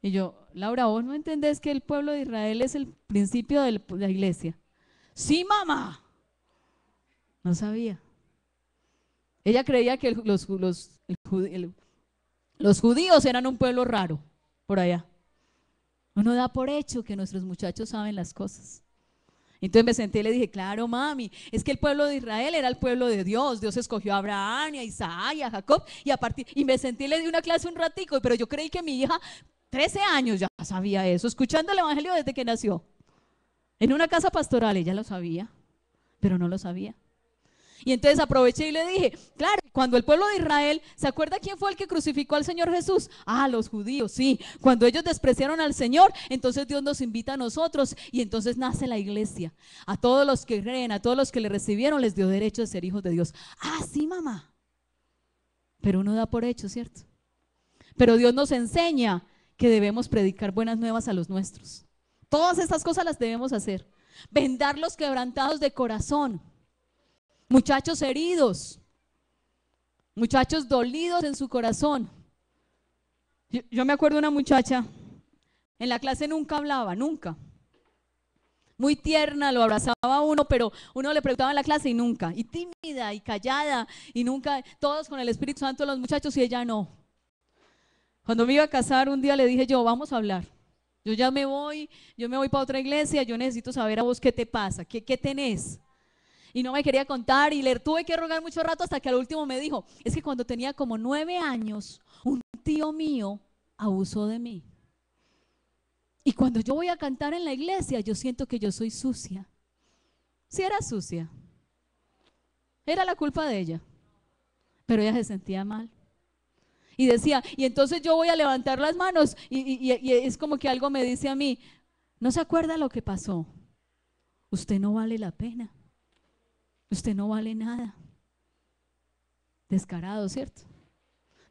Y yo, Laura, ¿vos no entendés que el pueblo de Israel es el principio de la iglesia? Sí, mamá. No sabía. Ella creía que los judíos eran un pueblo raro, por allá. Uno da por hecho que nuestros muchachos saben las cosas. Entonces me senté y le dije, claro mami, es que el pueblo de Israel era el pueblo de Dios. Dios escogió a Abraham, a Isaac y a Jacob y me senté y le di una clase un ratico, pero yo creí que mi hija, 13 años, ya sabía eso, escuchando el evangelio desde que nació. En una casa pastoral, ella lo sabía, pero no lo sabía. Y entonces aproveché y le dije, claro, cuando el pueblo de Israel, ¿se acuerda quién fue el que crucificó al Señor Jesús? Los judíos, sí. Cuando ellos despreciaron al Señor, entonces Dios nos invita a nosotros y entonces nace la iglesia. A todos los que creen, a todos los que le recibieron, les dio derecho de ser hijos de Dios. Sí, mamá. pero uno da por hecho, ¿cierto? Pero Dios nos enseña que debemos predicar buenas nuevas a los nuestros. Todas estas cosas las debemos hacer. Vendar los quebrantados de corazón, muchachos heridos, muchachos dolidos en su corazón. Yo me acuerdo de una muchacha, en la clase nunca hablaba, nunca. Muy tierna, lo abrazaba a uno, pero uno le preguntaba en la clase y nunca. Y tímida y callada y nunca, todos con el Espíritu Santo los muchachos y ella no. Cuando me iba a casar un día le dije yo, vamos a hablar. Yo me voy para otra iglesia, yo necesito saber a vos qué te pasa, qué tenés. Y no me quería contar y le tuve que rogar mucho rato hasta que al último me dijo, es que cuando tenía como 9 años, un tío mío abusó de mí. Y cuando yo voy a cantar en la iglesia, yo siento que yo soy sucia. Sí era sucia. Era la culpa de ella. Pero ella se sentía mal. Y decía, y entonces yo voy a levantar las manos y es como que algo me dice a mí, ¿no se acuerda lo que pasó? Usted no vale la pena. Usted no vale nada. Descarado, ¿cierto?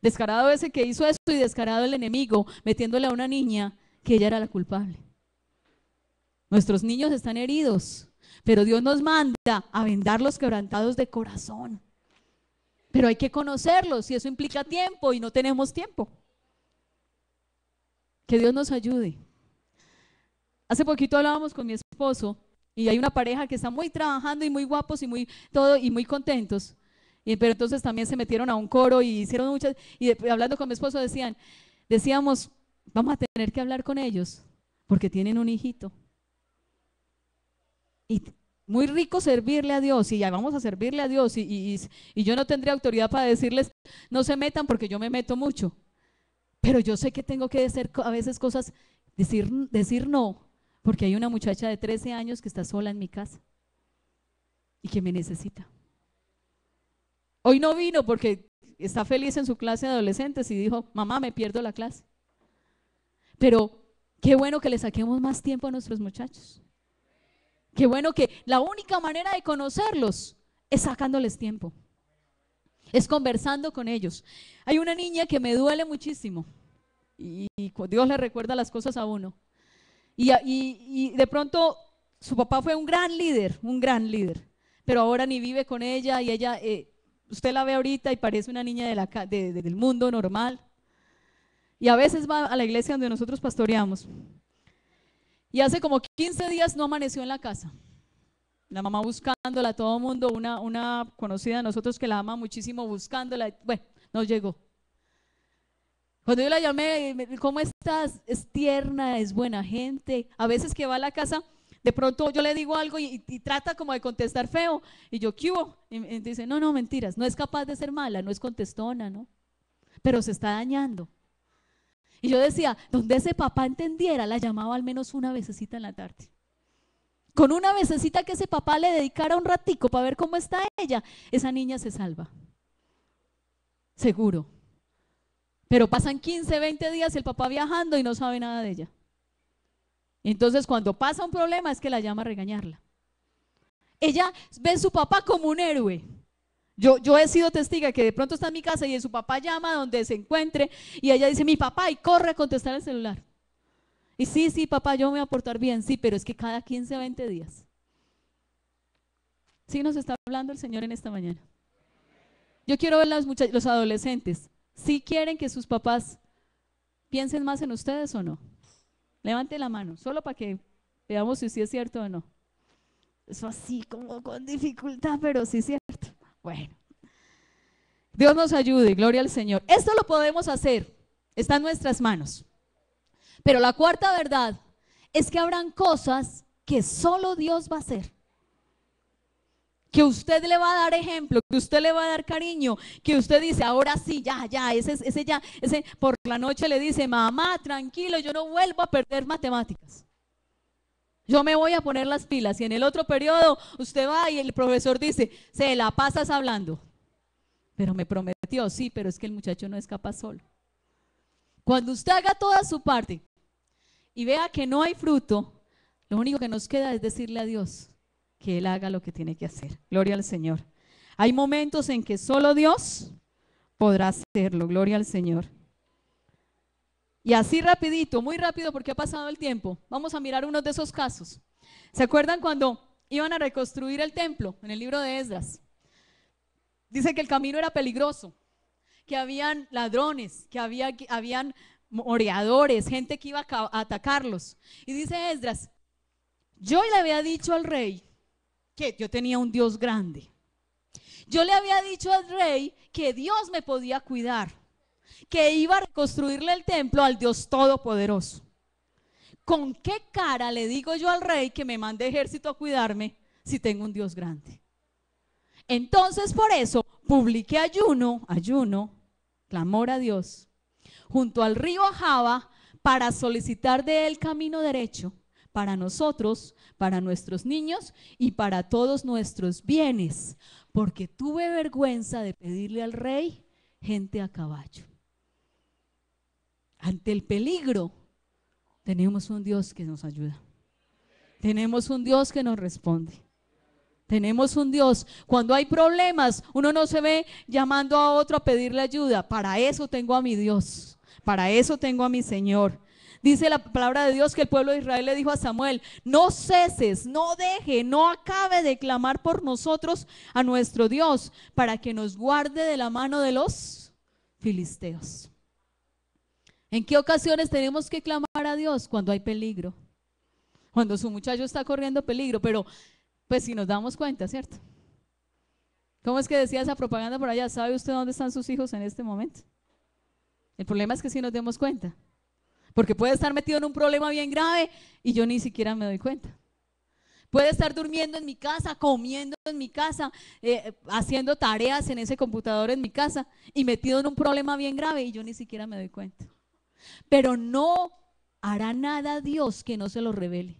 Descarado ese que hizo eso y descarado el enemigo metiéndole a una niña que ella era la culpable. Nuestros niños están heridos, pero Dios nos manda a vendar los quebrantados de corazón. Pero hay que conocerlos y eso implica tiempo y no tenemos tiempo. Que Dios nos ayude. Hace poquito hablábamos con mi esposo y hay una pareja que está muy trabajando y muy guapos y muy todo y muy contentos. Pero entonces también se metieron a un coro y hicieron muchas, y hablando con mi esposo decíamos, vamos a tener que hablar con ellos porque tienen un hijito. Y muy rico servirle a Dios y ya vamos a servirle a Dios y yo no tendría autoridad para decirles no se metan porque yo me meto mucho, pero yo sé que tengo que hacer a veces cosas, decir no, porque hay una muchacha de 13 años que está sola en mi casa y que me necesita. Hoy no vino porque está feliz en su clase de adolescentes y dijo, mamá, me pierdo la clase. Pero qué bueno que le saquemos más tiempo a nuestros muchachos. Qué bueno que la única manera de conocerlos es sacándoles tiempo, es conversando con ellos. Hay una niña que me duele muchísimo y Dios le recuerda las cosas a uno. Y de pronto su papá fue un gran líder, pero ahora ni vive con ella y ella, usted la ve ahorita y parece una niña del mundo normal. Y a veces va a la iglesia donde nosotros pastoreamos. Y hace como 15 días no amaneció en la casa. La mamá buscándola, todo el mundo, una conocida de nosotros que la ama muchísimo buscándola. Bueno, no llegó. Cuando yo la llamé, ¿cómo estás? Es tierna, es buena gente. A veces que va a la casa, de pronto yo le digo algo y trata como de contestar feo. Y yo, ¿qué hubo? Y dice, no, mentiras, no es capaz de ser mala, no es contestona, ¿no? Pero se está dañando. Y yo decía, donde ese papá entendiera, la llamaba al menos una vecesita en la tarde. Con una vecesita que ese papá le dedicara un ratico para ver cómo está ella, esa niña se salva. Seguro. Pero pasan 15, 20 días el papá viajando y no sabe nada de ella. Entonces cuando pasa un problema es que la llama a regañarla. Ella ve a su papá como un héroe. Yo he sido testiga que de pronto está en mi casa y su papá llama donde se encuentre y ella dice, mi papá, y corre a contestar el celular. Y sí, papá, yo me voy a portar bien, sí, pero es que cada 15, 20 días. Sí nos está hablando el Señor en esta mañana. Yo quiero ver los adolescentes. ¿Sí quieren que sus papás piensen más en ustedes o no? Levante la mano, solo para que veamos si sí es cierto o no. Eso así como con dificultad, pero sí es cierto. Bueno, Dios nos ayude, gloria al Señor. Esto lo podemos hacer, está en nuestras manos. Pero la cuarta verdad es que habrán cosas que solo Dios va a hacer. Que usted le va a dar ejemplo, que usted le va a dar cariño, que usted dice, ahora sí, ese por la noche le dice, mamá, tranquilo, yo no vuelvo a perder matemáticas. Yo me voy a poner las pilas. Y en el otro periodo usted va y el profesor dice, se la pasas hablando. Pero me prometió, sí, pero es que el muchacho no es capaz solo. Cuando usted haga toda su parte y vea que no hay fruto, lo único que nos queda es decirle a Dios que Él haga lo que tiene que hacer. Gloria al Señor. Hay momentos en que solo Dios podrá hacerlo. Gloria al Señor. Y así rapidito, muy rápido porque ha pasado el tiempo, vamos a mirar uno de esos casos. ¿Se acuerdan cuando iban a reconstruir el templo en el libro de Esdras? Dice que el camino era peligroso, que habían ladrones, que habían oreadores, gente que iba a atacarlos. Y dice Esdras, yo le había dicho al rey que yo tenía un Dios grande. Yo le había dicho al rey que Dios me podía cuidar, que iba a reconstruirle el templo al Dios Todopoderoso. ¿Con qué cara le digo yo al rey que me mande ejército a cuidarme si tengo un Dios grande? Entonces por eso publiqué ayuno, clamor a Dios, junto al río Ahava para solicitar de él camino derecho para nosotros, para nuestros niños y para todos nuestros bienes, porque tuve vergüenza de pedirle al rey gente a caballo. Ante el peligro, tenemos un Dios que nos ayuda. Tenemos un Dios que nos responde. Tenemos un Dios. Cuando hay problemas, uno no se ve llamando a otro a pedirle ayuda. Para eso tengo a mi Dios. Para eso tengo a mi Señor. Dice la palabra de Dios que el pueblo de Israel le dijo a Samuel: no ceses, no deje, no acabe de clamar por nosotros a nuestro Dios, para que nos guarde de la mano de los filisteos. ¿En qué ocasiones tenemos que clamar a Dios? Cuando hay peligro, cuando su muchacho está corriendo peligro, pero pues si nos damos cuenta, ¿cierto? ¿Cómo es que decía esa propaganda por allá? ¿Sabe usted dónde están sus hijos en este momento? El problema es que si nos demos cuenta, porque puede estar metido en un problema bien grave y yo ni siquiera me doy cuenta. Puede estar durmiendo en mi casa, comiendo en mi casa, haciendo tareas en ese computador en mi casa y metido en un problema bien grave y yo ni siquiera me doy cuenta. Pero no hará nada a Dios que no se lo revele.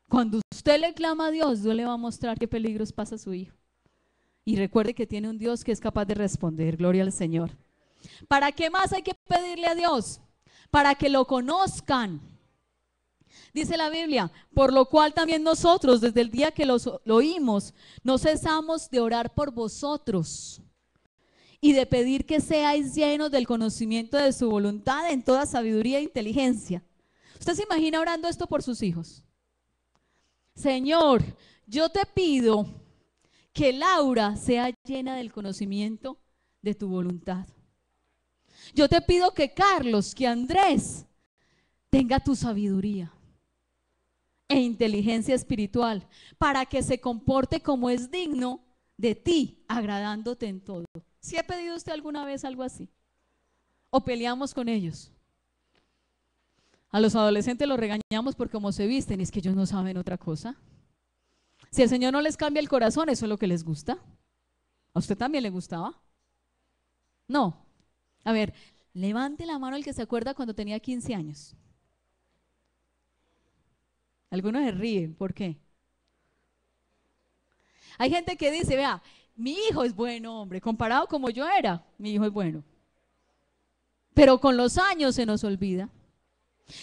Cuando usted le clama a Dios, Dios le va a mostrar qué peligros pasa a su hijo. Y recuerde que tiene un Dios que es capaz de responder. Gloria al Señor. ¿Para qué más hay que pedirle a Dios? Para que lo conozcan. Dice la Biblia, por lo cual también nosotros, desde el día que lo oímos, no cesamos de orar por vosotros y de pedir que seáis llenos del conocimiento de su voluntad en toda sabiduría e inteligencia. ¿Usted se imagina orando esto por sus hijos? Señor, yo te pido que Laura sea llena del conocimiento de tu voluntad. Yo te pido que Carlos, que Andrés tenga tu sabiduría e inteligencia espiritual para que se comporte como es digno de ti, agradándote en todo. ¿Sí ha pedido usted alguna vez algo así? ¿O peleamos con ellos? A los adolescentes los regañamos por cómo se visten, y es que ellos no saben otra cosa. Si el Señor no les cambia el corazón, eso es lo que les gusta. ¿A usted también le gustaba? No. A ver, levante la mano el que se acuerda cuando tenía 15 años. Algunos se ríen, ¿por qué? Hay gente que dice, vea, mi hijo es bueno, hombre, comparado como yo era, mi hijo es bueno. Pero con los años se nos olvida.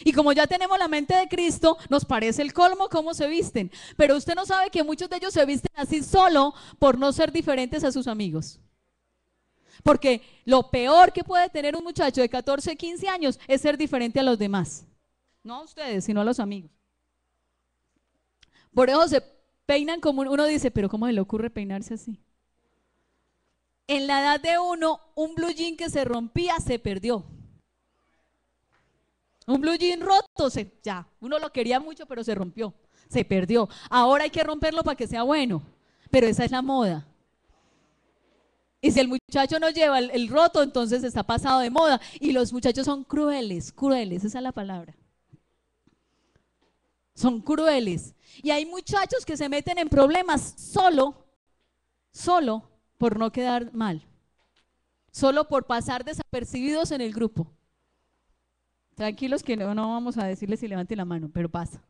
Y como ya tenemos la mente de Cristo, nos parece el colmo cómo se visten. Pero usted no sabe que muchos de ellos se visten así solo por no ser diferentes a sus amigos. Porque lo peor que puede tener un muchacho de 14, 15 años es ser diferente a los demás. No a ustedes, sino a los amigos. Por eso se peinan como uno dice, pero ¿cómo se le ocurre peinarse así? En la edad de uno, un blue jean que se rompía se perdió. Un blue jean roto, ya, uno lo quería mucho, pero se rompió, se perdió. Ahora hay que romperlo para que sea bueno, pero esa es la moda. Y si el muchacho no lleva el roto, entonces está pasado de moda. Y los muchachos son crueles, esa es la palabra. Son crueles. Y hay muchachos que se meten en problemas solo por no quedar mal, solo por pasar desapercibidos en el grupo. Tranquilos que no vamos a decirles si levante la mano, pero pasa.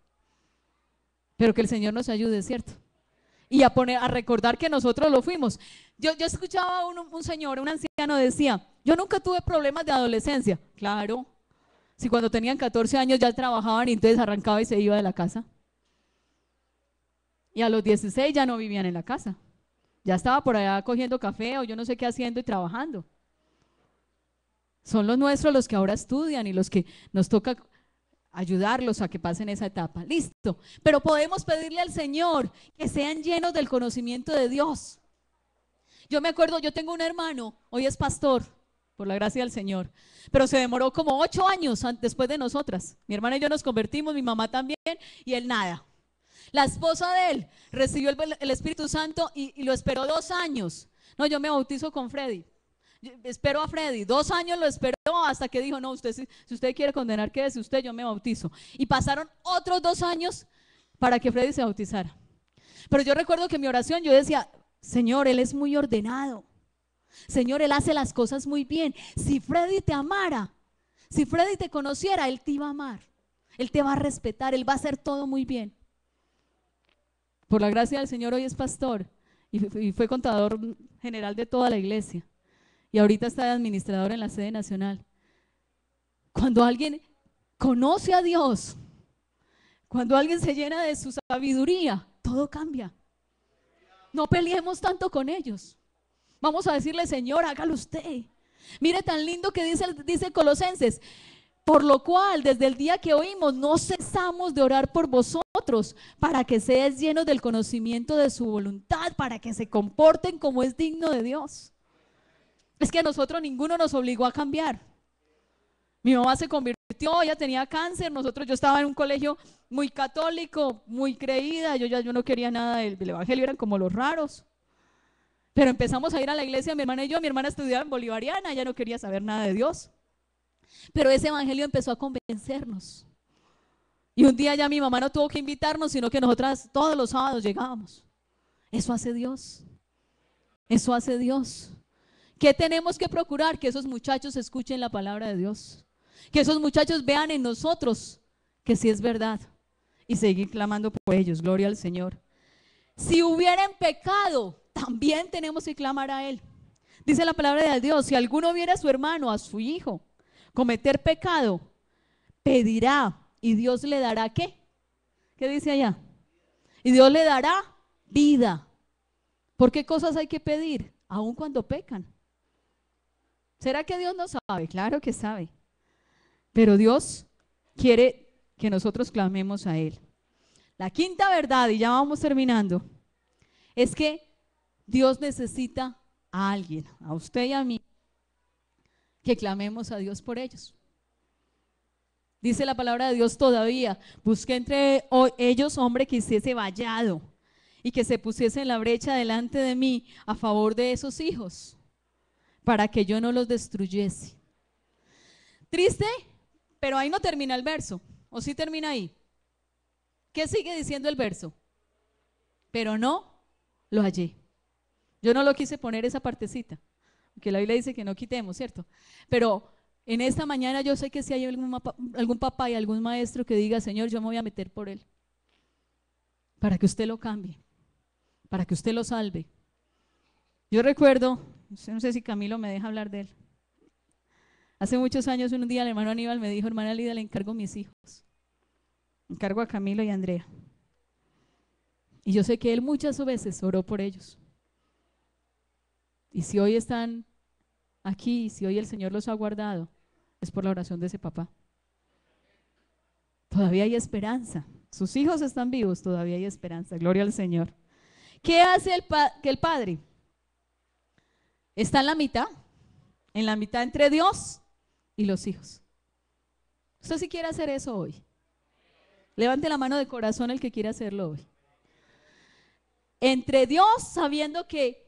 Pero que el Señor nos ayude, ¿cierto? Y a recordar que nosotros lo fuimos. Yo escuchaba a un señor, un anciano decía, yo nunca tuve problemas de adolescencia. Claro, si cuando tenían 14 años ya trabajaban y entonces arrancaba y se iba de la casa. Y a los 16 ya no vivían en la casa. Ya estaba por allá cogiendo café o yo no sé qué haciendo y trabajando. Son los nuestros los que ahora estudian y los que nos toca ayudarlos a que pasen esa etapa. Listo. Pero podemos pedirle al Señor que sean llenos del conocimiento de Dios. Yo me acuerdo, yo tengo un hermano, hoy es pastor, por la gracia del Señor, pero se demoró como 8 años después de nosotras. Mi hermana y yo nos convertimos, mi mamá también, y él nada. La esposa de él recibió el Espíritu Santo y lo esperó 2 años. No, yo me bautizo con Freddy. Espero a Freddy, 2 años lo esperó hasta que dijo, no, usted, si usted quiere condenar, quédese usted, yo me bautizo. Y pasaron otros 2 años para que Freddy se bautizara. Pero yo recuerdo que en mi oración yo decía, Señor, él es muy ordenado. Señor, él hace las cosas muy bien. Si Freddy te amara, si Freddy te conociera, él te iba a amar. Él te va a respetar, él va a hacer todo muy bien. Por la gracia del Señor hoy es pastor y fue contador general de toda la iglesia. Y ahorita está de administrador en la sede nacional. Cuando alguien conoce a Dios, cuando alguien se llena de su sabiduría, todo cambia. No peleemos tanto con ellos. Vamos a decirle, Señor, hágalo usted. Mire tan lindo que dice Colosenses, por lo cual desde el día que oímos no cesamos de orar por vosotros, para que seáis llenos del conocimiento de su voluntad, para que se comporten como es digno de Dios. Es que a nosotros ninguno nos obligó a cambiar. Mi mamá se convirtió, ella tenía cáncer, yo estaba en un colegio muy católico, muy creída, yo no quería nada del evangelio, eran como los raros. Pero empezamos a ir a la iglesia, mi hermana y yo, mi hermana estudiaba en Bolivariana, ella no quería saber nada de Dios. Pero ese evangelio empezó a convencernos. Y un día ya mi mamá no tuvo que invitarnos, sino que nosotras todos los sábados llegábamos. Eso hace Dios. Eso hace Dios. ¿Qué tenemos que procurar? Que esos muchachos escuchen la palabra de Dios. Que esos muchachos vean en nosotros que sí es verdad. Y seguir clamando por ellos. Gloria al Señor. Si hubieran pecado, también tenemos que clamar a Él. Dice la palabra de Dios, si alguno viera a su hermano, a su hijo, cometer pecado, pedirá y Dios le dará ¿qué? ¿Qué dice allá? Y Dios le dará vida. ¿Por qué cosas hay que pedir? Aun cuando pecan. ¿Será que Dios no sabe? Claro que sabe. Pero Dios quiere que nosotros clamemos a Él. La quinta verdad, y ya vamos terminando, es que Dios necesita a alguien, a usted y a mí, que clamemos a Dios por ellos. Dice la palabra de Dios todavía, busqué entre ellos hombre que hiciese vallado y que se pusiese en la brecha delante de mí a favor de esos hijos, para que yo no los destruyese. Triste, pero ahí no termina el verso, ¿o sí termina ahí? ¿Qué sigue diciendo el verso? Pero no lo hallé. Yo no lo quise poner esa partecita, porque la Biblia dice que no quitemos, ¿cierto? Pero en esta mañana yo sé que si hay algún papá y algún maestro que diga, Señor, yo me voy a meter por él, para que usted lo cambie, para que usted lo salve. Yo recuerdo, no sé si Camilo me deja hablar de él. Hace muchos años, un día el hermano Aníbal me dijo, hermana Lida, le encargo mis hijos. Encargo a Camilo y a Andrea. Y yo sé que él muchas veces oró por ellos. Y si hoy están aquí, si hoy el Señor los ha guardado, es por la oración de ese papá. Todavía hay esperanza. Sus hijos están vivos, todavía hay esperanza. Gloria al Señor. ¿Qué hace el padre? Está en la mitad entre Dios y los hijos. ¿Usted sí quiere hacer eso hoy? Levante la mano de corazón el que quiere hacerlo hoy. Entre Dios, sabiendo que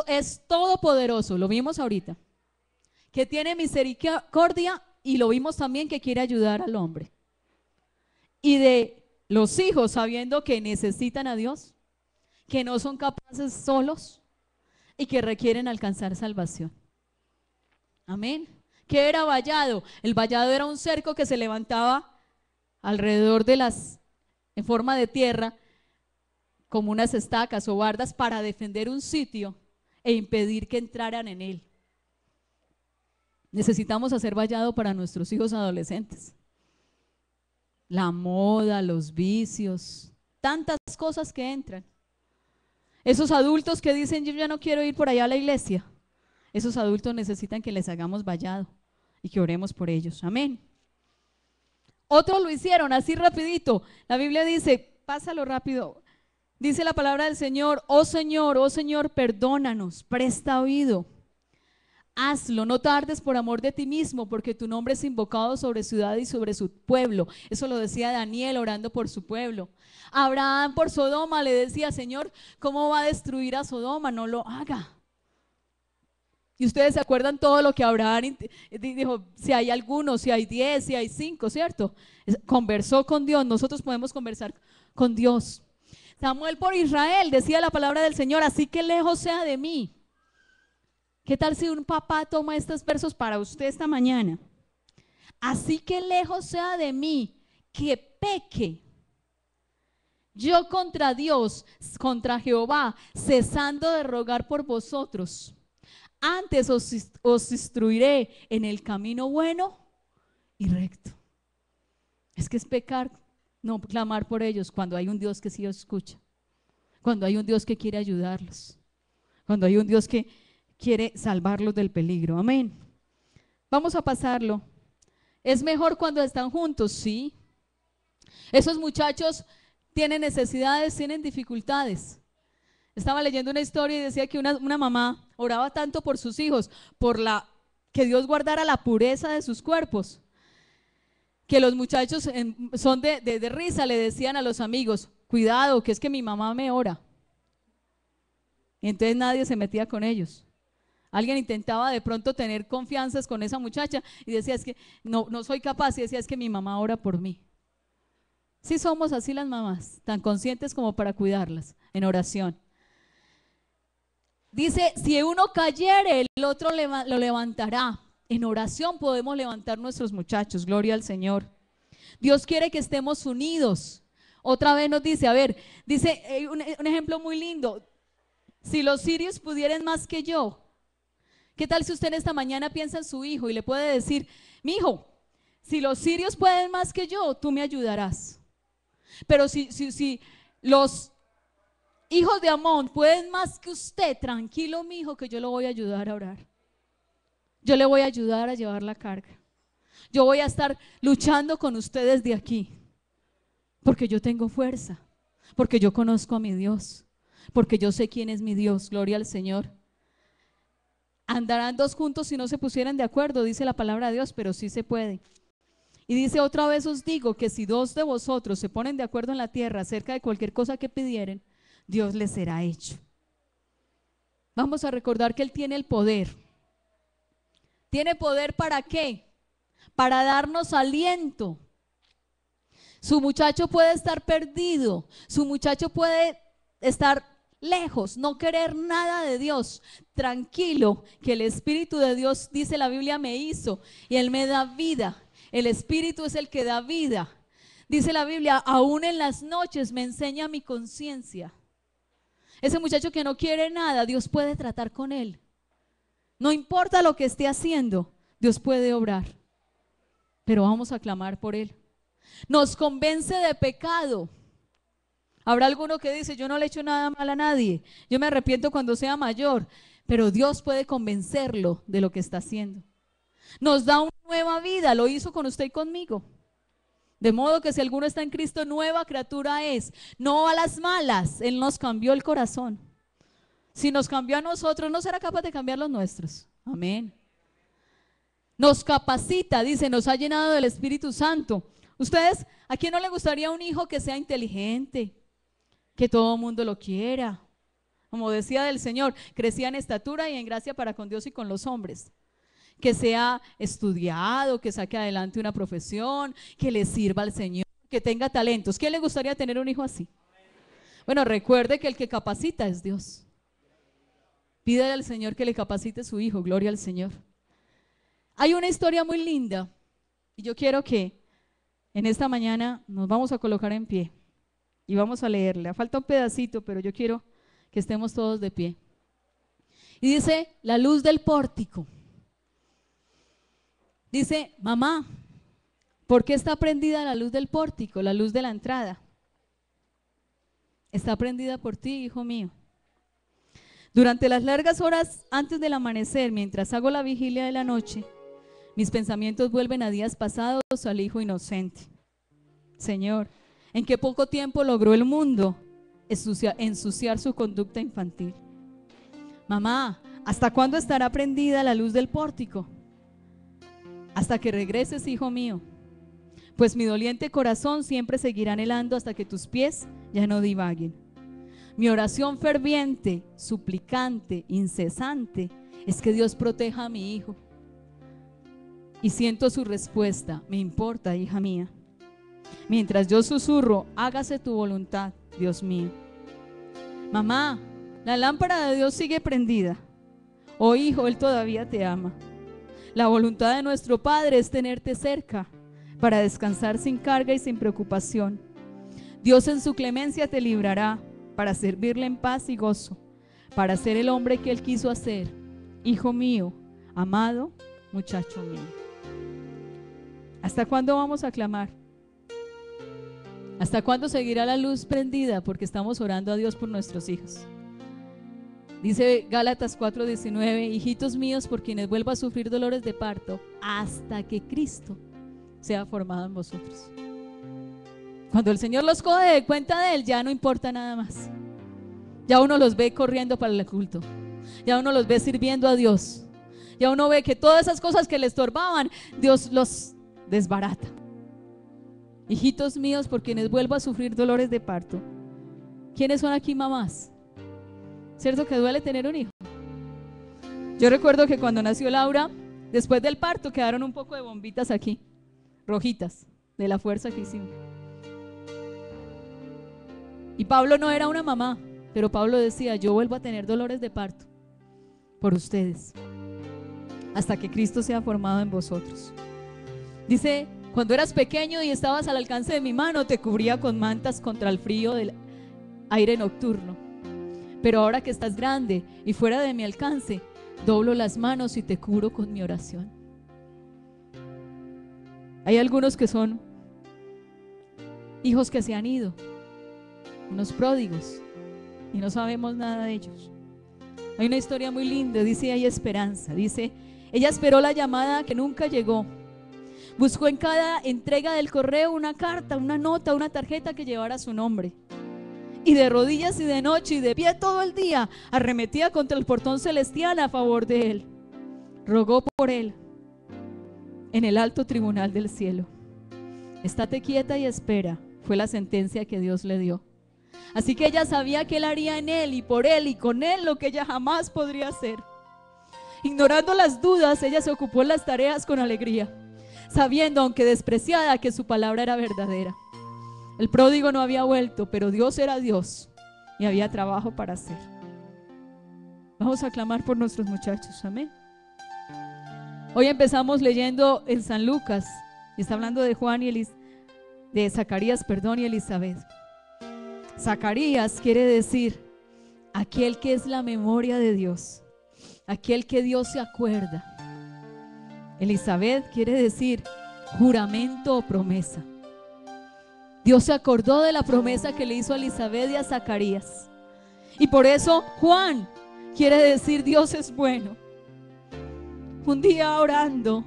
es todopoderoso, lo vimos ahorita, que tiene misericordia y lo vimos también que quiere ayudar al hombre. Y de los hijos, sabiendo que necesitan a Dios, que no son capaces solos y que requieren alcanzar salvación. Amén. ¿Qué era vallado? El vallado era un cerco que se levantaba alrededor en forma de tierra, como unas estacas o bardas para defender un sitio e impedir que entraran en él. Necesitamos hacer vallado para nuestros hijos adolescentes. La moda, los vicios, tantas cosas que entran. Esos adultos que dicen, yo ya no quiero ir por allá a la iglesia. Esos adultos necesitan que les hagamos vallado y que oremos por ellos. Amén. Otros lo hicieron así rapidito. La Biblia dice, pásalo rápido. Dice la palabra del Señor, oh Señor, perdónanos, presta oído. Hazlo, no tardes por amor de ti mismo, porque tu nombre es invocado sobre ciudad y sobre su pueblo. Eso lo decía Daniel orando por su pueblo. Abraham por Sodoma le decía, Señor, ¿cómo va a destruir a Sodoma? No lo haga. Y ustedes se acuerdan todo lo que Abraham dijo, si hay algunos, si hay 10, si hay 5, ¿cierto? Conversó con Dios, nosotros podemos conversar con Dios. Samuel por Israel decía la palabra del Señor, así que lejos sea de mí. ¿Qué tal si un papá toma estos versos para usted esta mañana? Así que lejos sea de mí que peque yo contra Dios, contra Jehová, cesando de rogar por vosotros. Antes os instruiré en el camino bueno y recto. Es que es pecar, no clamar por ellos cuando hay un Dios que sí os escucha, cuando hay un Dios que quiere ayudarlos, cuando hay un Dios que quiere salvarlos del peligro. Amén. Vamos a pasarlo. ¿Es mejor cuando están juntos? Sí. Esos muchachos tienen necesidades, tienen dificultades. Estaba leyendo una historia y decía que una mamá oraba tanto por sus hijos, que Dios guardara la pureza de sus cuerpos, que los muchachos son de risa, le decían a los amigos, cuidado, que es que mi mamá me ora. Y entonces nadie se metía con ellos. Alguien intentaba de pronto tener confianzas con esa muchacha y decía, es que no soy capaz, y decía, es que mi mamá ora por mí. Sí somos así las mamás, tan conscientes como para cuidarlas en oración. Dice, si uno cayere, el otro lo levantará. En oración podemos levantar nuestros muchachos, gloria al Señor. Dios quiere que estemos unidos. Otra vez nos dice, a ver, dice un ejemplo muy lindo. Si los sirios pudieran más que yo, ¿qué tal si usted en esta mañana piensa en su hijo y le puede decir, mi hijo, si los sirios pueden más que yo, tú me ayudarás? Pero si los hijos de Amón pueden más que usted, tranquilo mi hijo, que yo lo voy a ayudar a orar. Yo le voy a ayudar a llevar la carga. Yo voy a estar luchando con ustedes de aquí, porque yo tengo fuerza, porque yo conozco a mi Dios, porque yo sé quién es mi Dios, gloria al Señor. Andarán dos juntos si no se pusieran de acuerdo, dice la palabra de Dios, pero sí se puede. Y dice, otra vez os digo que si dos de vosotros se ponen de acuerdo en la tierra acerca de cualquier cosa que pidieren, Dios les será hecho. Vamos a recordar que Él tiene el poder. ¿Tiene poder para qué? Para darnos aliento. Su muchacho puede estar perdido, su muchacho puede estar lejos, no querer nada de Dios. Tranquilo, que el Espíritu de Dios, dice la Biblia, me hizo y Él me da vida. El Espíritu es el que da vida. Dice la Biblia, aún en las noches me enseña mi conciencia. Ese muchacho que no quiere nada, Dios puede tratar con él. No importa lo que esté haciendo, Dios puede obrar. Pero vamos a clamar por él. Nos convence de pecado. Habrá alguno que dice, yo no le he hecho nada mal a nadie, yo me arrepiento cuando sea mayor, pero Dios puede convencerlo de lo que está haciendo. Nos da una nueva vida, lo hizo con usted y conmigo. De modo que si alguno está en Cristo, nueva criatura es. No a las malas, Él nos cambió el corazón. Si nos cambió a nosotros, no será capaz de cambiar los nuestros. Amén. Nos capacita, dice, nos ha llenado del Espíritu Santo. Ustedes, ¿a quién no le gustaría un hijo que sea inteligente? Que todo el mundo lo quiera. Como decía del Señor, crecía en estatura y en gracia para con Dios y con los hombres. Que sea estudiado, que saque adelante una profesión, que le sirva al Señor, que tenga talentos. ¿Quién le gustaría tener un hijo así? Bueno, recuerde que el que capacita es Dios. Pídele al Señor que le capacite su hijo, gloria al Señor. Hay una historia muy linda y yo quiero que en esta mañana nos vamos a colocar en pie y vamos a leerla. Falta un pedacito, pero yo quiero que estemos todos de pie. Y dice, la luz del pórtico. Dice, mamá, ¿por qué está prendida la luz del pórtico, la luz de la entrada? Está prendida por ti, hijo mío. Durante las largas horas antes del amanecer, mientras hago la vigilia de la noche, mis pensamientos vuelven a días pasados, al hijo inocente. Señor, ¿en qué poco tiempo logró el mundo ensuciar su conducta infantil? Mamá, ¿hasta cuándo estará prendida la luz del pórtico? Hasta que regreses, hijo mío, pues mi doliente corazón siempre seguirá anhelando hasta que tus pies ya no divaguen. Mi oración ferviente, suplicante, incesante, es que Dios proteja a mi hijo. Y siento su respuesta: me importa, hija mía. Mientras yo susurro: hágase tu voluntad, Dios mío. Mamá, la lámpara de Dios sigue prendida. Oh hijo, Él todavía te ama. La voluntad de nuestro Padre es tenerte cerca para descansar sin carga y sin preocupación. Dios en su clemencia te librará para servirle en paz y gozo, para ser el hombre que Él quiso hacer. Hijo mío, amado, muchacho mío. ¿Hasta cuándo vamos a clamar? ¿Hasta cuándo seguirá la luz prendida? Porque estamos orando a Dios por nuestros hijos. Dice Gálatas 4:19: hijitos míos, por quienes vuelvo a sufrir dolores de parto, hasta que Cristo sea formado en vosotros. Cuando el Señor los coge de cuenta de Él, ya no importa nada más. Ya uno los ve corriendo para el culto, ya uno los ve sirviendo a Dios, ya uno ve que todas esas cosas que le estorbaban, Dios los desbarata. Hijitos míos, por quienes vuelvo a sufrir dolores de parto. ¿Quiénes son aquí mamás? ¿Cierto que duele tener un hijo? Yo recuerdo que cuando nació Laura, después del parto quedaron un poco de bombitas aquí, rojitas, de la fuerza que hicimos. Y Pablo no era una mamá, pero Pablo decía: yo vuelvo a tener dolores de parto por ustedes, hasta que Cristo sea formado en vosotros. Dice: cuando eras pequeño y estabas al alcance de mi mano, te cubría con mantas contra el frío del aire nocturno. Pero ahora que estás grande y fuera de mi alcance, doblo las manos y te cubro con mi oración. Hay algunos que son hijos que se han ido, unos pródigos, y no sabemos nada de ellos. Hay una historia muy linda, dice: hay esperanza. Dice: ella esperó la llamada que nunca llegó. Buscó en cada entrega del correo una carta, una nota, una tarjeta que llevara su nombre. Y de rodillas y de noche y de pie todo el día, arremetía contra el portón celestial a favor de él. Rogó por él en el alto tribunal del cielo. Estate quieta y espera, fue la sentencia que Dios le dio. Así que ella sabía que Él haría en él y por él y con él lo que ella jamás podría hacer. Ignorando las dudas, ella se ocupó en las tareas con alegría, sabiendo, aunque despreciada, que su palabra era verdadera. El pródigo no había vuelto, pero Dios era Dios y había trabajo para hacer. Vamos a clamar por nuestros muchachos, amén. Hoy empezamos leyendo en San Lucas, y está hablando de de Zacarías, y Elizabeth. Zacarías quiere decir aquel que es la memoria de Dios, aquel que Dios se acuerda. Elizabeth quiere decir juramento o promesa. Dios se acordó de la promesa que le hizo a Elizabeth y a Zacarías. Y por eso Juan quiere decir Dios es bueno. Un día orando,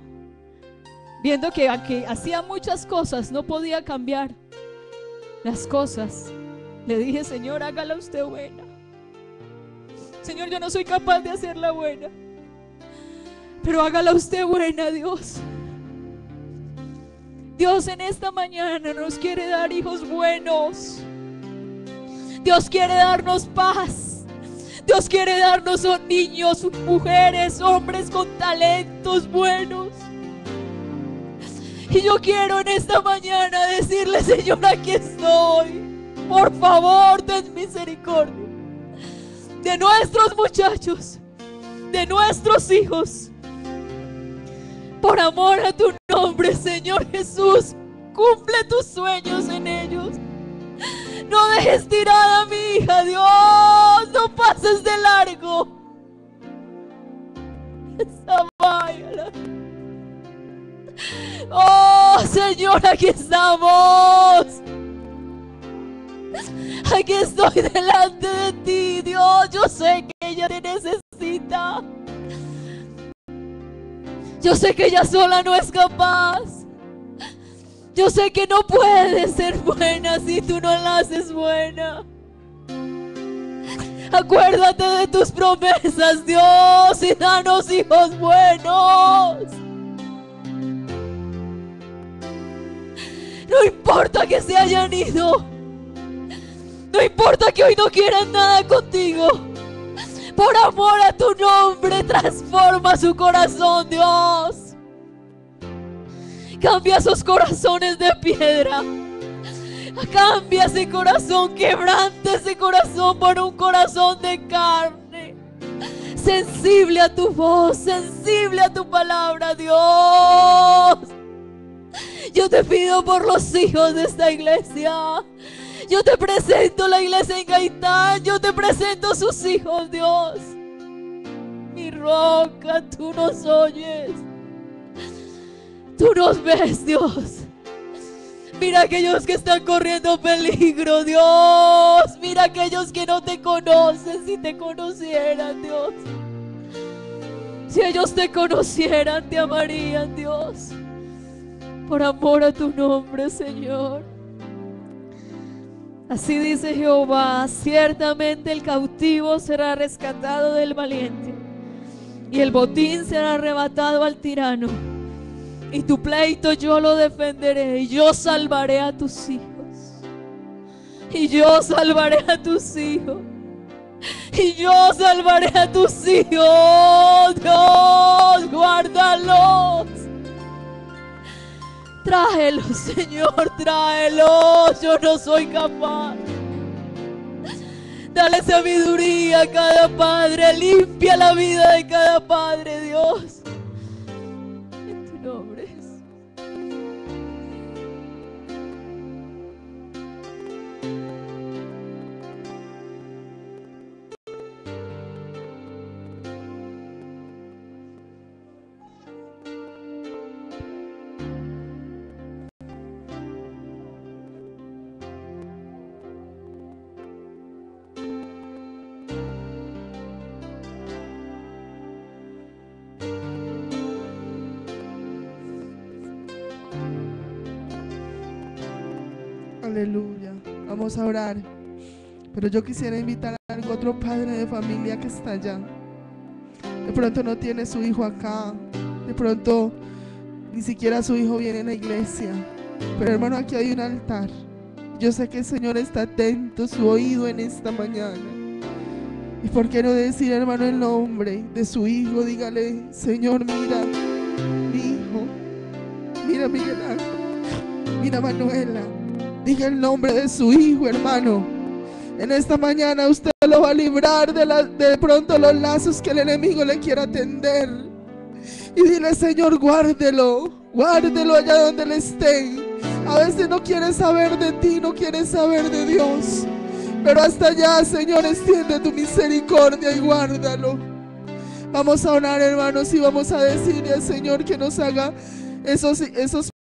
viendo que aunque hacía muchas cosas, no podía cambiar las cosas, le dije: Señor, hágala usted buena. Señor, yo no soy capaz de hacerla buena, pero hágala usted buena, Dios. Dios en esta mañana nos quiere dar hijos buenos. Dios quiere darnos paz. Dios quiere darnos niños, mujeres, hombres con talentos buenos. Y yo quiero en esta mañana decirle: Señor, aquí estoy. Por favor, ten misericordia de nuestros muchachos, de nuestros hijos. Por amor a tu nombre, Señor Jesús, cumple tus sueños en ellos. No dejes tirada a mi hija, Dios, no pases de largo. Oh, Señor, aquí estamos. Aquí estoy delante de ti, Dios. Yo sé ella te necesita. Yo sé que ella sola no es capaz. Yo sé que no puede ser buena si tú no la haces buena. Acuérdate de tus promesas, Dios, y danos hijos buenos. No importa que se hayan ido. No importa que hoy no quieran nada contigo. Por amor a tu nombre, transforma su corazón, Dios. Cambia esos corazones de piedra. Cambia ese corazón, quebrante ese corazón por un corazón de carne. Sensible a tu voz, sensible a tu palabra, Dios. Yo te pido por los hijos de esta iglesia. Yo te presento la iglesia en Gaitán. Yo te presento sus hijos, Dios. Mi roca, tú nos oyes. Tú nos ves, Dios. Mira aquellos que están corriendo peligro, Dios. Mira aquellos que no te conocen. Si te conocieran, Dios. Si ellos te conocieran, te amarían, Dios. Por amor a tu nombre, Señor. Así dice Jehová: ciertamente el cautivo será rescatado del valiente, y el botín será arrebatado al tirano. Y tu pleito yo lo defenderé, y yo salvaré a tus hijos. Y yo salvaré a tus hijos. Y yo salvaré a tus hijos. Dios, guárdalos. Tráelos, Señor, tráelos. Yo no soy capaz. Dale sabiduría a cada padre. Limpia la vida de cada padre, Dios. En tu nombre. Aleluya. Vamos a orar. Pero yo quisiera invitar a algún otro padre de familia que está allá. De pronto no tiene su hijo acá. De pronto ni siquiera su hijo viene a la iglesia. Pero hermano, aquí hay un altar. Yo sé que el Señor está atento, su oído en esta mañana. Y por qué no decir, hermano, el nombre de su hijo. Dígale: Señor, mira mi hijo. Mira Miguel Ángel. Mira Manuela. Diga el nombre de su hijo, hermano. En esta mañana usted lo va a librar de pronto los lazos que el enemigo le quiera tender. Y dile: Señor, guárdelo. Guárdelo allá donde él esté. A veces no quiere saber de ti, no quiere saber de Dios. Pero hasta allá, Señor, extiende tu misericordia y guárdalo. Vamos a orar, hermanos, y vamos a decirle al Señor que nos haga esos